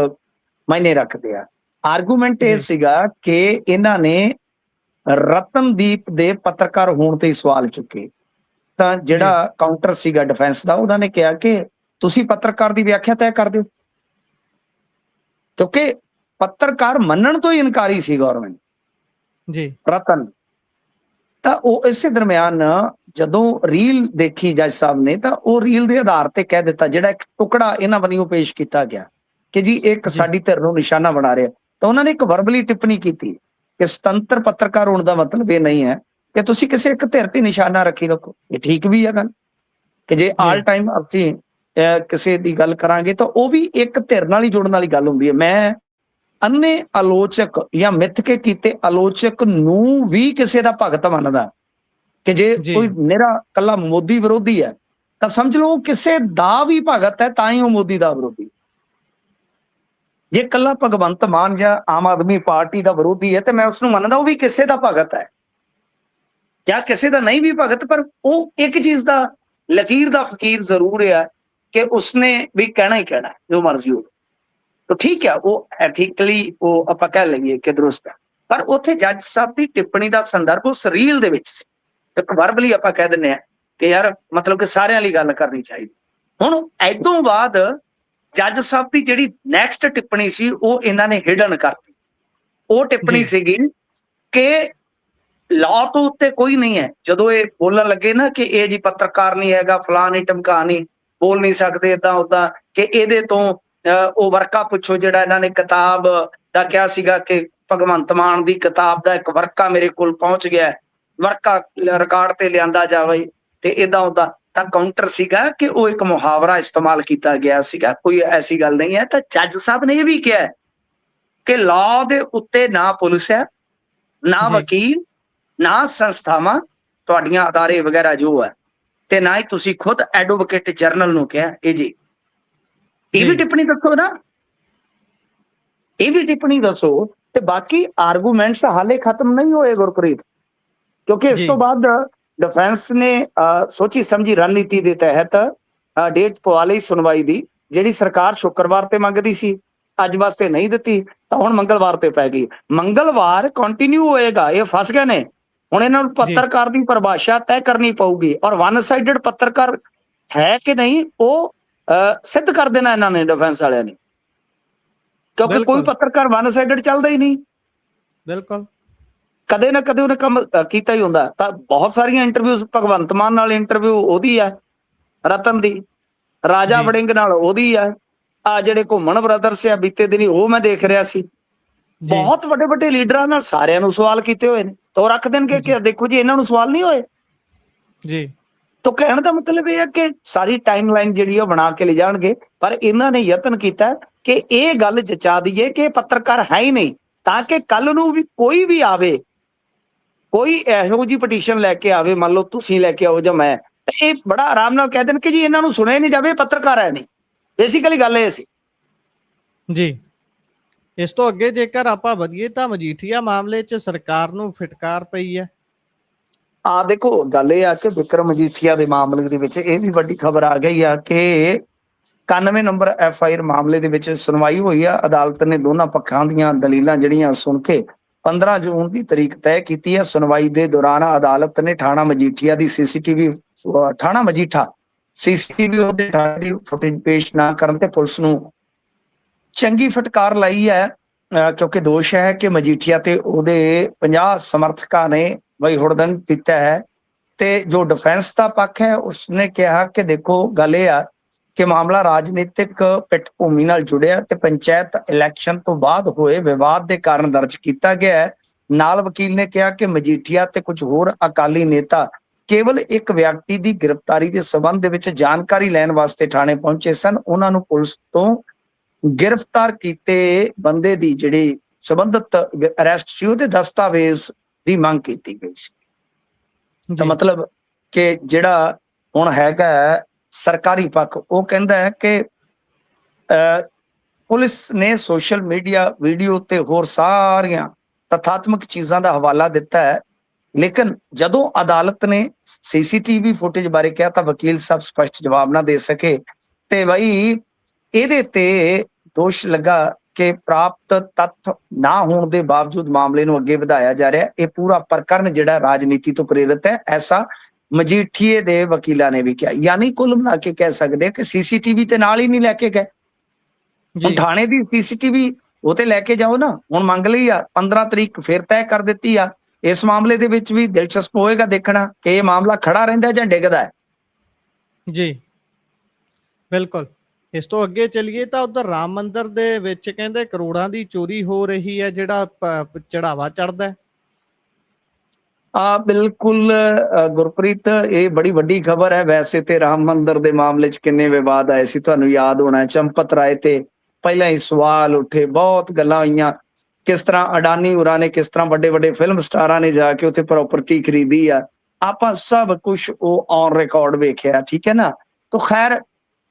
ਮਾਇਨੇ ਰੱਖਦੇ ਆ। ਆਰਗੂਮੈਂਟ ਇਹ ਸੀਗਾ ਕਿ ਇਹਨਾਂ ਨੇ ਰਤਨਦੀਪ ਦੇ ਪੱਤਰਕਾਰ ਹੋਣ ਤੇ ਹੀ ਸਵਾਲ ਚੁੱਕੇ। ਤਾਂ ਜਿਹੜਾ ਕਾਊਂਟਰ ਸੀਗਾ ਡਿਫੈਂਸ ਦਾ, ਉਹਨਾਂ ਨੇ ਕਿਹਾ ਕਿ ਤੁਸੀਂ ਪੱਤਰਕਾਰ ਦੀ ਵਿਆਖਿਆ ਤੈਅ ਕਰ ਦਿਓ, ਕਿਉਂਕਿ ਪੱਤਰਕਾਰ ਮੰਨਣ ਤੋਂ ਹੀ ਇਨਕਾਰੀ ਸੀ ਗਵਰਨਮੈਂਟ ਜੀ ਰਤਨ। ਤਾਂ ਉਹ ਇਸੇ ਦਰਮਿਆਨ ਜਦੋਂ ਰੀਲ ਦੇਖੀ ਜੱਜ ਸਾਹਿਬ ਨੇ, ਤਾਂ ਉਹ ਰੀਲ ਦੇ ਆਧਾਰ ਤੇ ਕਹਿ ਦਿੱਤਾ, ਜਿਹੜਾ ਇੱਕ ਟੁਕੜਾ ਇਹਨਾਂ ਵੱਲੋਂ ਪੇਸ਼ ਕੀਤਾ ਗਿਆ ਕਿ ਜੀ ਇੱਕ ਸਾਡੀ ਧਿਰ ਨੂੰ ਨਿਸ਼ਾਨਾ ਬਣਾ ਰਿਹਾ। ਤਾਂ ਉਹਨਾਂ ਨੇ ਇੱਕ ਵਰਬਲੀ ਟਿੱਪਣੀ ਕੀਤੀ ਕਿ ਸੁਤੰਤਰ ਪੱਤਰਕਾਰ ਹੋਣ ਦਾ ਮਤਲਬ ਇਹ ਨਹੀਂ ਹੈ ਕਿ ਤੁਸੀਂ ਕਿਸੇ ਇੱਕ ਧਿਰ ਤੇ ਨਿਸ਼ਾਨਾ ਰੱਖੀ ਰੱਖੋ। ਇਹ ਠੀਕ ਵੀ ਹੈ ਗੱਲ ਕਿ ਜੇ ਆਲ ਟਾਈਮ ਅਸੀਂ ਕਿਸੇ ਦੀ ਗੱਲ ਕਰਾਂਗੇ ਤਾਂ ਉਹ ਵੀ ਇੱਕ ਧਿਰ ਨਾਲ ਹੀ ਜੁੜਨ ਵਾਲੀ ਗੱਲ ਹੁੰਦੀ ਹੈ। ਮੈਂ ਅੰਨੇ ਆਲੋਚਕ ਜਾਂ ਮਿੱਥ ਕੇ ਕੀਤੇ ਆਲੋਚਕ ਨੂੰ ਵੀ ਕਿਸੇ ਦਾ ਭਗਤ ਮੰਨਦਾ ਕਿ ਜੇ ਕੋਈ ਮੇਰਾ ਕੱਲਾ ਮੋਦੀ ਵਿਰੋਧੀ ਹੈ ਤਾਂ ਸਮਝ ਲਓ ਕਿਸੇ ਦਾ ਵੀ ਭਗਤ ਹੈ, ਤਾਂ ਹੀ ਉਹ ਮੋਦੀ ਦਾ ਵਿਰੋਧੀ। ਜੇ ਕੱਲਾ ਭਗਵੰਤ ਮਾਨ ਜਾਂ ਆਮ ਆਦਮੀ ਪਾਰਟੀ ਦਾ ਵਿਰੋਧੀ ਹੈ ਤੇ ਮੈਂ ਉਸਨੂੰ ਮੰਨਦਾ ਉਹ ਵੀ ਕਿਸੇ ਦਾ ਭਗਤ ਹੈ, ਜਾਂ ਕਿਸੇ ਦਾ ਨਹੀਂ ਵੀ ਭਗਤ, ਪਰ ਉਹ ਇੱਕ ਚੀਜ਼ ਦਾ ਲਕੀਰ ਦਾ ਫਕੀਰ ਜ਼ਰੂਰ ਹੈ ਕਿ ਉਸਨੇ ਵੀ ਕਹਿਣਾ ਹੀ ਕਹਿਣਾ ਜੋ ਮਰਜ਼ੀ ਹੋ। ਤਾਂ ਠੀਕ ਹੈ, ਉਹ ਐਥੀਕਲੀ ਉਹ ਆਪਾਂ ਕਹਿ ਲਈਏ ਕਿ ਦਰੁਸਤ ਹੈ, ਪਰ ਉੱਥੇ ਜੱਜ ਸਾਹਿਬ ਦੀ ਟਿੱਪਣੀ ਦਾ ਸੰਦਰਭ ਉਸ ਰੀਲ ਦੇ ਵਿੱਚ ਸੀ। ਇੱਕ ਵਰਬਲੀ ਆਪਾਂ ਕਹਿ ਦਿੰਦੇ ਹਾਂ ਕਿ ਯਾਰ ਮਤਲਬ ਕਿ ਸਾਰਿਆਂ ਲਈ ਗੱਲ ਕਰਨੀ ਚਾਹੀਦੀ। ਹੁਣ ਇਦੋਂ ਬਾਅਦ ਜੱਜ ਸਾਹਿਬ ਦੀ ਜਿਹੜੀ ਨੈਕਸਟ ਟਿੱਪਣੀ ਸੀ ਉਹ ਇਹਨਾਂ ਨੇ ਹਿਡਨ ਕਰਤੀ। ਉਹ ਟਿੱਪਣੀ ਸੀਗੀ ਕਿ ਲਾਅ ਤੋਂ ਉੱਤੇ ਕੋਈ ਨਹੀਂ ਹੈ। ਜਦੋਂ ਇਹ ਬੋਲਣ ਲੱਗੇ ਨਾ ਕਿ ਇਹ ਜੀ ਪੱਤਰਕਾਰ ਨਹੀਂ ਹੈਗਾ, ਫਲਾਂ ਨਹੀਂ ਢਮਕਾ ਨਹੀਂ, ਬੋਲ ਨਹੀਂ ਸਕਦੇ ਏਦਾਂ ਉਦਾਂ, ਕਿ ਇਹਦੇ ਤੋਂ ਉਹ ਵਰਕਾ ਪੁੱਛੋ ਜਿਹੜਾ ਇਹਨਾਂ ਨੇ ਕਿਤਾਬ ਦਾ ਕਿਹਾ ਸੀਗਾ ਕਿ ਭਗਵੰਤ ਮਾਨ ਦੀ ਕਿਤਾਬ ਦਾ ਇੱਕ ਵਰਕਾ ਮੇਰੇ ਕੋਲ ਪਹੁੰਚ ਗਿਆ, ਵਰਕਾ ਰਿਕਾਰਡ ਤੇ ਲਿਆਂਦਾ ਜਾਵੇ ਤੇ ਏਦਾਂ ਉਦਾਂ। ਤਾਂ ਕਾਊਂਟਰ ਸੀਗਾ ਕਿ ਉਹ ਇੱਕ ਮੁਹਾਵਰਾ ਇਸਤੇਮਾਲ ਕੀਤਾ ਗਿਆ ਸੀਗਾ, ਕੋਈ ਐਸੀ ਗੱਲ ਨਹੀਂ ਹੈ। ਤਾਂ ਜੱਜ ਸਾਹਿਬ ਨੇ ਇਹ ਵੀ ਕਿਹਾ ਕਿ ਲਾਅ ਦੇ ਉੱਤੇ ਨਾ ਪੁਲਿਸ ਹੈ, ਨਾ ਵਕੀਲ, ਨਾ ਸੰਸਥਾਵਾਂ ਤੁਹਾਡੀਆਂ ਅਦਾਰੇ ਵਗੈਰਾ ਜੋ ਹੈ, ਤੇ ਨਾ ਹੀ ਤੁਸੀਂ ਖੁਦ ਐਡਵੋਕੇਟ ਜਨਰਲ ਨੂੰ ਕਿਹਾ। ਇਹ ਵੀ ਟਿੱਪਣੀ ਦੱਸੋ ਨਾ, ਇਹ ਵੀ ਟਿੱਪਣੀ ਦੱਸੋ। ਤੇ ਬਾਕੀ ਆਰਗੂਮੈਂਟਸ ਹਾਲੇ ਖਤਮ ਨਹੀਂ ਹੋਏ ਗੁਰਪ੍ਰੀਤ, ਕਿਉਂਕਿ ਇਸ ਤੋਂ ਬਾਅਦ ਡਿਫੈਂਸ ਨੇ ਸੋਚੀ ਸਮਝੀ ਰਣਨੀਤੀ ਦੇ ਤਹਿਤ ਡੇਟ ਪਵਾ ਲਈ ਸੁਣਵਾਈ ਦੀ, ਜਿਹੜੀ ਸਰਕਾਰ ਸ਼ੁੱਕਰਵਾਰ ਤੇ ਮੰਗਦੀ ਸੀ, ਅੱਜ ਵਾਸਤੇ ਨਹੀਂ ਦਿੱਤੀ, ਤਾਂ ਹੁਣ ਮੰਗਲਵਾਰ ਤੇ ਪੈ ਗਈ। ਮੰਗਲਵਾਰ ਕੰਟੀਨਿਊ ਹੋਏਗਾ। ਇਹ ਫਸ ਗਏ ਨੇ ਹੁਣ, ਇਹਨਾਂ ਨੂੰ ਪੱਤਰਕਾਰ ਦੀ ਪਰਿਭਾਸ਼ਾ ਤੈਅ ਕਰਨੀ ਪਊਗੀ, ਔਰ ਵਨ ਸਾਈਡਡ ਪੱਤਰਕਾਰ ਹੈ ਕਿ ਨਹੀਂ ਉਹ ਸਿੱਧ ਕਰ ਦੇਣਾ ਇਹਨਾਂ ਨੇ, ਡਿਫੈਂਸ ਵਾਲਿਆਂ ਨੇ, ਕਿਉਂਕਿ ਕੋਈ ਪੱਤਰਕਾਰ ਵਨ ਸਾਈਡਡ ਚੱਲਦਾ ਹੀ ਨਹੀਂ। ਬਿਲਕੁਲ, ਕਦੇ ਨਾ ਕਦੇ ਉਹਨੇ ਕੰਮ ਕੀਤਾ ਹੀ ਹੁੰਦਾ। ਤਾਂ ਬਹੁਤ ਸਾਰੀਆਂ ਇੰਟਰਵਿਊਜ਼, ਭਗਵੰਤ ਮਾਨ ਨਾਲ ਇੰਟਰਵਿਊ ਉਹਦੀ ਹੈ, ਰਤਨ ਦੀ, ਰਾਜਾ ਵੜਿੰਗ ਨਾਲ ਉਹਦੀ ਆ, ਜਿਹੜੇ ਘੁੰਮਣ ਬ੍ਰਦਰਸ ਆ ਬੀਤੇ ਦਿਨੀ ਉਹ ਮੈਂ ਦੇਖ ਰਿਹਾ ਸੀ, ਬਹੁਤ ਵੱਡੇ ਵੱਡੇ ਲੀਡਰਾਂ ਨਾਲ ਸਾਰਿਆਂ ਨੂੰ ਸਵਾਲ ਕੀਤੇ ਹੋਏ ਨੇ। ਤਾਂ ਉਹ ਰੱਖ ਦੇਣਗੇ ਕਿ ਦੇਖੋ ਜੀ ਇਹਨਾਂ ਨੂੰ ਸਵਾਲ ਨਹੀਂ ਹੋਏ ਜੀ। ਤਾਂ ਕਹਿਣ ਦਾ ਮਤਲਬ ਇਹ ਹੈ ਕਿ ਸਾਰੀ ਟਾਈਮਲਾਈਨ ਜਿਹੜੀ ਉਹ ਬਣਾ ਕੇ ਲੈ ਜਾਣਗੇ, ਪਰ ਇਹਨਾਂ ਨੇ ਯਤਨ ਕੀਤਾ ਕਿ ਇਹ ਗੱਲ ਜਚਾ ਦਈਏ ਕਿ ਪੱਤਰਕਾਰ ਹੈ ਹੀ ਨਹੀਂ, ਤਾਂ ਕਿ ਕੱਲ ਨੂੰ ਵੀ ਕੋਈ ਵੀ ਆਵੇ, ਕੋਈ ਇਹੋ ਜਿਹੀ ਪਟੀਸ਼ਨ ਲੈ ਕੇ ਆਵੇ, ਮੰਨ ਲਓ ਤੁਸੀਂ ਲੈ ਕੇ ਆਓ ਜਾਂ ਮੈਂ, ਇਹ ਬੜਾ ਆਰਾਮ ਨਾਲ ਕਹਿ ਦੇਣ ਕਿ ਜੀ ਇਹਨਾਂ ਨੂੰ ਸੁਣਿਆ ਨਹੀਂ ਜਾਵੇ, ਪੱਤਰਕਾਰ ਹੈ ਨਹੀਂ। ਬੇਸਿਕਲੀ ਗੱਲ ਇਹ ਸੀ ਜੀ। ਇਸ ਤੋਂ ਅੱਗੇ ਜੇਕਰ ਆਪਾਂ ਵਧੀਏ ਤਾਂ ਮਜੀਠੀਆ ਮਾਮਲੇ 'ਚ ਸਰਕਾਰ ਨੂੰ ਫਿਟਕਾਰ ਪਈ ਹੈ। ਦੇਖੋ ਗੱਲ ਇਹ ਆ ਕਿ ਵਿਕਰਮ ਮਜੀਠੀਆ ਦੇ ਮਾਮਲੇ ਦੇ ਵਿੱਚ ਇਹ ਵੀ ਵੱਡੀ ਖਬਰ ਆ ਗਈ ਆ ਕਿ 91 ਨੰਬਰ FIR ਮਾਮਲੇ ਦੇ ਵਿੱਚ ਸੁਣਵਾਈ ਹੋਈ ਆ। ਅਦਾਲਤ ਨੇ ਦੋਨਾਂ ਪੱਖਾਂ ਦੀਆਂ ਦਲੀਲਾਂ ਜਿਹੜੀਆਂ ਸੁਣ ਕੇ 15 ਜੂਨ ਦੀ ਤਰੀਕ ਤੈਅ ਕੀਤੀ ਹੈ। ਸੁਣਵਾਈ ਦੇ ਦੌਰਾਨ ਅਦਾਲਤ ਨੇ ਥਾਣਾ ਮਜੀਠਾ CCTV ਉਹਦੇ ਥਾਣੇ ਦੀ ਫੁਟੇਜ ਪੇਸ਼ ਨਾ ਕਰਨ ਤੇ ਪੁਲਿਸ ਨੂੰ ਚੰਗੀ ਫਟਕਾਰ ਲਾਈ ਹੈ, ਕਿਉਂਕਿ ਦੋਸ਼ ਹੈ ਕਿ ਮਜੀਠੀਆ ਤੇ ਉਹਦੇ 50 ਸਮਰਥਕਾਂ ਨੇ ਬਈ ਹੁੜਦੰਗ ਕੀਤਾ ਹੈ। ਤੇ ਜੋ ਡਿਫੈਂਸ ਦਾ ਪੱਖ ਹੈ ਉਸਨੇ ਕਿਹਾ ਕਿ ਦੇਖੋ ਗੱਲ ਇਹ ਆ ਕਿ ਮਾਮਲਾ ਰਾਜਨੀਤਿਕ ਪਿੱਠ ਭੂਮੀ ਨਾਲ ਜੁੜਿਆ ਤੇ ਪੰਚਾਇਤ ਇਲੈਕਸ਼ਨ ਤੋਂ ਬਾਅਦ ਹੋਏ ਵਿਵਾਦ ਦੇ ਕਾਰਨ ਦਰਜ ਕੀਤਾ ਗਿਆ ਹੈ। ਨਾਲ ਵਕੀਲ ਨੇ ਕਿਹਾ ਕਿ ਮਜੀਠੀਆ ਤੇ ਕੁਝ ਹੋਰ ਅਕਾਲੀ ਨੇਤਾ ਕੇਵਲ ਇੱਕ ਵਿਅਕਤੀ ਦੀ ਗ੍ਰਿਫਤਾਰੀ ਦੇ ਸਬੰਧ ਦੇ ਵਿੱਚ ਜਾਣਕਾਰੀ ਲੈਣ ਵਾਸਤੇ ਥਾਣੇ ਪਹੁੰਚੇ ਸਨ। ਉਹਨਾਂ ਨੂੰ ਪੁਲਿਸ ਤੋਂ ਗ੍ਰਿਫਤਾਰ ਕੀਤੇ ਬੰਦੇ ਦੀ ਜਿਹੜੀ ਸੰਬੰਧਿਤ ਅਰੈਸਟ ਸੀ ਉਹਦੇ ਦਸਤਾਵੇਜ਼ ਦੀ ਮੰਗ ਕੀਤੀ ਗਈ ਸੀ। ਤਾਂ ਮਤਲਬ ਕਿ ਜਿਹੜਾ ਹੁਣ ਹੈਗਾ ਸਰਕਾਰੀ ਪੱਖ, ਉਹ ਕਹਿੰਦਾ ਹੈ ਕਿ ਪੁਲਿਸ ਨੇ ਸੋਸ਼ਲ ਮੀਡੀਆ ਵੀਡੀਓ ਤੇ ਹੋਰ ਸਾਰੀਆਂ ਤਥਾਤਮਕ ਚੀਜ਼ਾਂ ਦਾ ਹਵਾਲਾ ਦਿੱਤਾ ਹੈ, ਲੇਕਿਨ ਜਦੋਂ ਅਦਾਲਤ ਨੇ CCTV ਫੁਟੇਜ ਬਾਰੇ ਕਿਹਾ ਤਾਂ ਵਕੀਲ ਸਾਹਿਬ ਸਪਸ਼ਟ ਜਵਾਬ ਨਾ ਦੇ ਸਕੇ। ਤੇ ਬਈ ਇਹਦੇ ਤੇ ਦੋਸ਼ ਲੱਗਾ ਕਿ ਪ੍ਰਾਪਤ ਤੱਥ ਨਾ ਹੋਣ ਦੇ ਬਾਵਜੂਦ ਮਾਮਲੇ ਨੂੰ ਅੱਗੇ ਵਧਾਇਆ ਜਾ ਰਿਹਾ। ਇਹ ਪੂਰਾ ਪ੍ਰਕਰਨ ਜਿਹੜਾ ਰਾਜਨੀਤੀ ਤੋਂ ਪ੍ਰੇਰਿਤ ਹੈ, ਐਸਾ ਮਜੀਠੀਏ ਦੇ ਵਕੀਲਾਂ ਨੇ ਵੀ ਕਿਹਾ। ਯਾਨੀ ਕੁੱਲ ਮਿਲਾ ਕੇ ਕਹਿ ਸਕਦੇ ਕਿ CCTV ਤੇ ਨਾਲ ਹੀ ਨਹੀਂ ਲੈ ਕੇ ਗਏ। ਹੁਣ ਥਾਣੇ ਦੀ CCTV ਉਹ ਤੇ ਲੈ ਕੇ ਜਾਓ ਨਾ, ਹੁਣ ਮੰਗ ਲਈ ਆ 15 ਤਰੀਕ ਫਿਰ ਤੈਅ ਕਰ ਦਿੱਤੀ ਆ। ਇਸ ਮਾਮਲੇ ਦੇ ਵਿੱਚ ਵੀ ਦਿਲਚਸਪ ਹੋਏਗਾ ਦੇਖਣਾ ਕਿ ਇਹ ਮਾਮਲਾ ਖੜਾ ਰਹਿੰਦਾ ਜਾਂ ਡਿੱਗਦਾ ਹੈ ਜੀ। ਬਿਲਕੁਲ। ਇਸ ਤੋਂ ਅੱਗੇ ਚੱਲੀਏ ਤਾਂ ਉਧਰ ਰਾਮ ਮੰਦਿਰ ਦੇ ਵਿੱਚ ਕਹਿੰਦੇ ਕਰੋੜਾਂ ਦੀ ਚੋਰੀ ਹੋ ਰਹੀ ਹੈ, ਜਿਹੜਾ ਚੜਾਵਾ ਚੜਦਾ। ਬਿਲਕੁਲ ਗੁਰਪ੍ਰੀਤ, ਇਹ ਬੜੀ ਵੱਡੀ ਖਬਰ ਹੈ। ਵੈਸੇ ਤੇ ਰਾਮ ਮੰਦਿਰ ਦੇ ਮਾਮਲੇ 'ਚ ਕਿੰਨੇ ਵਿਵਾਦ ਆਏ ਸੀ, ਤੁਹਾਨੂੰ ਯਾਦ ਹੋਣਾ ਹੈ। ਚੰਪਤ ਰਾਏ ਤੇ ਪਹਿਲਾਂ ਹੀ ਸਵਾਲ ਉੱਠੇ, ਬਹੁਤ ਗੱਲਾਂ ਹੋਈਆਂ, ਕਿਸ ਤਰ੍ਹਾਂ ਅਡਾਨੀ ਹੋਰਾਂ ਨੇ, ਕਿਸ ਤਰ੍ਹਾਂ ਵੱਡੇ ਵੱਡੇ ਫਿਲਮ ਸਟਾਰਾਂ ਨੇ ਜਾ ਕੇ ਉੱਥੇ ਪ੍ਰਾਪਰਟੀ ਖਰੀਦੀ ਆ। ਆਪਾਂ ਸਭ ਕੁਝ ਉਹ ਔਨ ਰਿਕਾਰਡ ਵੇਖਿਆ, ਠੀਕ ਹੈ ਨਾ। ਤਾਂ ਖੈਰ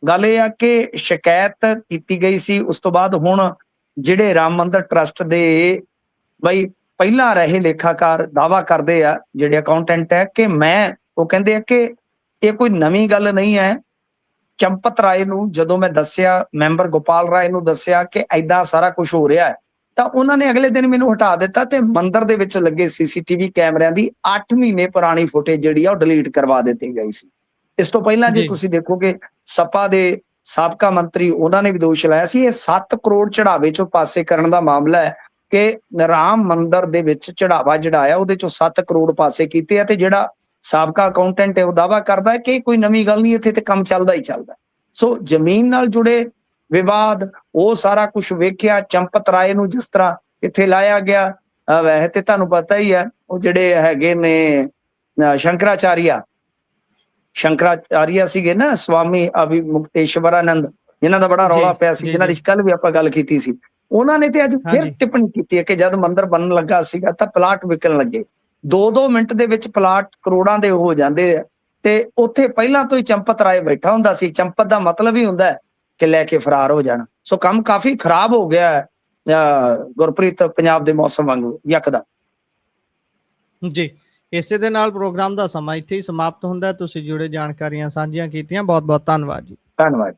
ਗੱਲ ਇਹ ਆ ਕਿ ਸ਼ਿਕਾਇਤ ਕੀਤੀ ਗਈ ਸੀ। ਉਸ ਤੋਂ ਬਾਅਦ ਹੁਣ ਜਿਹੜੇ ਰਾਮ ਮੰਦਿਰ ਟਰਸਟ ਦੇ ਬਈ ਪਹਿਲਾਂ ਰਹੇ ਲੇਖਾਕਾਰ ਦਾਵਾ ਕਰਦੇ ਆ, ਜਿਹੜੇ ਅਕਾਊਂਟੈਂਟ ਹੈ, ਕਿ ਉਹ ਕਹਿੰਦੇ ਆ ਕਿ ਇਹ ਕੋਈ ਨਵੀਂ ਗੱਲ ਨਹੀਂ ਹੈ। ਚੰਪਤ ਰਾਏ ਨੂੰ ਜਦੋਂ ਮੈਂ ਦੱਸਿਆ, ਮੈਂਬਰ ਗੋਪਾਲ ਰਾਏ ਨੂੰ ਦੱਸਿਆ ਕਿ ਐਦਾਂ ਸਾਰਾ ਕੁਝ ਹੋ ਰਿਹਾ ਹੈ, ਤਾਂ ਉਹਨਾਂ ਨੇ ਅਗਲੇ ਦਿਨ ਮੈਨੂੰ ਹਟਾ ਦਿੱਤਾ ਤੇ ਮੰਦਿਰ ਦੇ ਵਿੱਚ ਲੱਗੇ ਸੀਸੀਟੀਵੀ ਕੈਮਰਿਆਂ ਦੀ 8 ਮਹੀਨੇ ਪੁਰਾਣੀ ਫੁਟੇਜ ਜਿਹੜੀ ਆ ਉਹ ਡਿਲੀਟ ਕਰਵਾ ਦਿੱਤੀ ਗਈ ਸੀ। ਇਸ ਤੋਂ ਪਹਿਲਾਂ ਜੇ ਜੀ ਤੁਸੀਂ ਦੇਖੋਗੇ, ਸਪਾ ਦੇ ਸਾਬਕਾ ਮੰਤਰੀ ਉਹਨਾਂ ਨੇ ਵੀ ਦੋਸ਼ ਲਾਇਆ ਸੀ, ਇਹ 7 ਕਰੋੜ ਚੜਾਵੇ ਚੋਂ ਪਾਸੇ ਕਰਨ ਦਾ ਮਾਮਲਾ ਹੈ ਕਿ ਰਾਮ ਮੰਦਿਰ ਦੇ ਵਿੱਚ ਚੜਾਵਾ ਜਿਹੜਾ ਉਹਦੇ ਚੋਂ 7 ਕਰੋੜ ਪਾਸੇ ਕੀਤੇ ਆ। ਤੇ ਜਿਹੜਾ ਸਾਬਕਾ ਅਕਾਊਂਟੈਂਟ ਹੈ ਉਹ ਦਾਵਾ ਕਰਦਾ ਹੈ ਕਿ ਕੋਈ ਨਵੀਂ ਗੱਲ ਨਹੀਂ, ਇੱਥੇ ਤੇ ਕੰਮ ਚੱਲਦਾ ਹੀ ਚੱਲਦਾ। ਸੋ ਜ਼ਮੀਨ ਨਾਲ ਜੁੜੇ ਵਿਵਾਦ, ਉਹ ਸਾਰਾ ਕੁਝ ਵੇਖਿਆ। ਚੰਪਤ ਰਾਏ ਨੂੰ ਜਿਸ ਤਰ੍ਹਾਂ ਇੱਥੇ ਲਾਇਆ ਗਿਆ, ਵੈਸੇ ਤੇ ਤੁਹਾਨੂੰ ਪਤਾ ਹੀ ਹੈ ਉਹ ਜਿਹੜੇ ਹੈਗੇ ਨੇ ਸ਼ੰਕਰਾਚਾਰੀਆ ਸੀਗੇ ਨਾ, ਸਵਾਮੀ ਮੁਕਤੇਸ਼ਵਰਾਨੰਦ, ਜਿਨ੍ਹਾਂ ਦਾ ਬੜਾ ਰੌਲਾ ਪਿਆ ਸੀ, ਜਿਨ੍ਹਾਂ ਦੀ ਕੱਲ ਵੀ ਆਪਾਂ ਗੱਲ ਕੀਤੀ ਸੀ। ਉਹਨਾਂ ਨੇ ਤੇ ਅੱਜ ਫਿਰ ਟਿੱਪਣੀ ਕੀਤੀ ਹੈ ਕਿ ਜਦ ਮੰਦਿਰ ਬਣਨ ਲੱਗਾ ਸੀਗਾ ਤਾਂ ਪਲਾਟ ਵਿਕਣ ਲੱਗੇ। 2-2 ਮਿੰਟ ਦੇ ਵਿੱਚ ਪਲਾਟ ਕਰੋੜਾਂ ਦੇ ਹੋ ਜਾਂਦੇ ਆ। ਤੇ ਉੱਥੇ ਪਹਿਲਾਂ ਤੋਂ ਹੀ ਚੰਪਤ ਰਾਏ ਬੈਠਾ ਹੁੰਦਾ ਸੀ। ਚੰਪਤ ਦਾ ਮਤਲਬ ਹੀ ਹੁੰਦਾ ਹੈ ਕਿ ਲੈ ਕੇ ਫਰਾਰ ਹੋ ਜਾਣਾ। ਸੋ ਕੰਮ ਕਾਫੀ ਖਰਾਬ ਹੋ ਗਿਆ ਗੁਰਪ੍ਰੀਤ, ਪੰਜਾਬ ਦੇ ਮੌਸਮ ਵਾਂਗੂ ਯਕਦਮ। ਜੀ, ਇਸੇ ਦੇ ਨਾਲ ਪ੍ਰੋਗਰਾਮ ਦਾ ਸਮਾਂ ਇੱਥੇ ਹੀ ਸਮਾਪਤ ਹੁੰਦਾ ਹੈ। ਤੁਸੀਂ ਜੁੜੇ ਜਾਣਕਾਰੀਆਂ ਸਾਂਝੀਆਂ ਕੀਤੀਆਂ, ਬਹੁਤ ਬਹੁਤ ਧੰਨਵਾਦ ਜੀ। ਧੰਨਵਾਦ।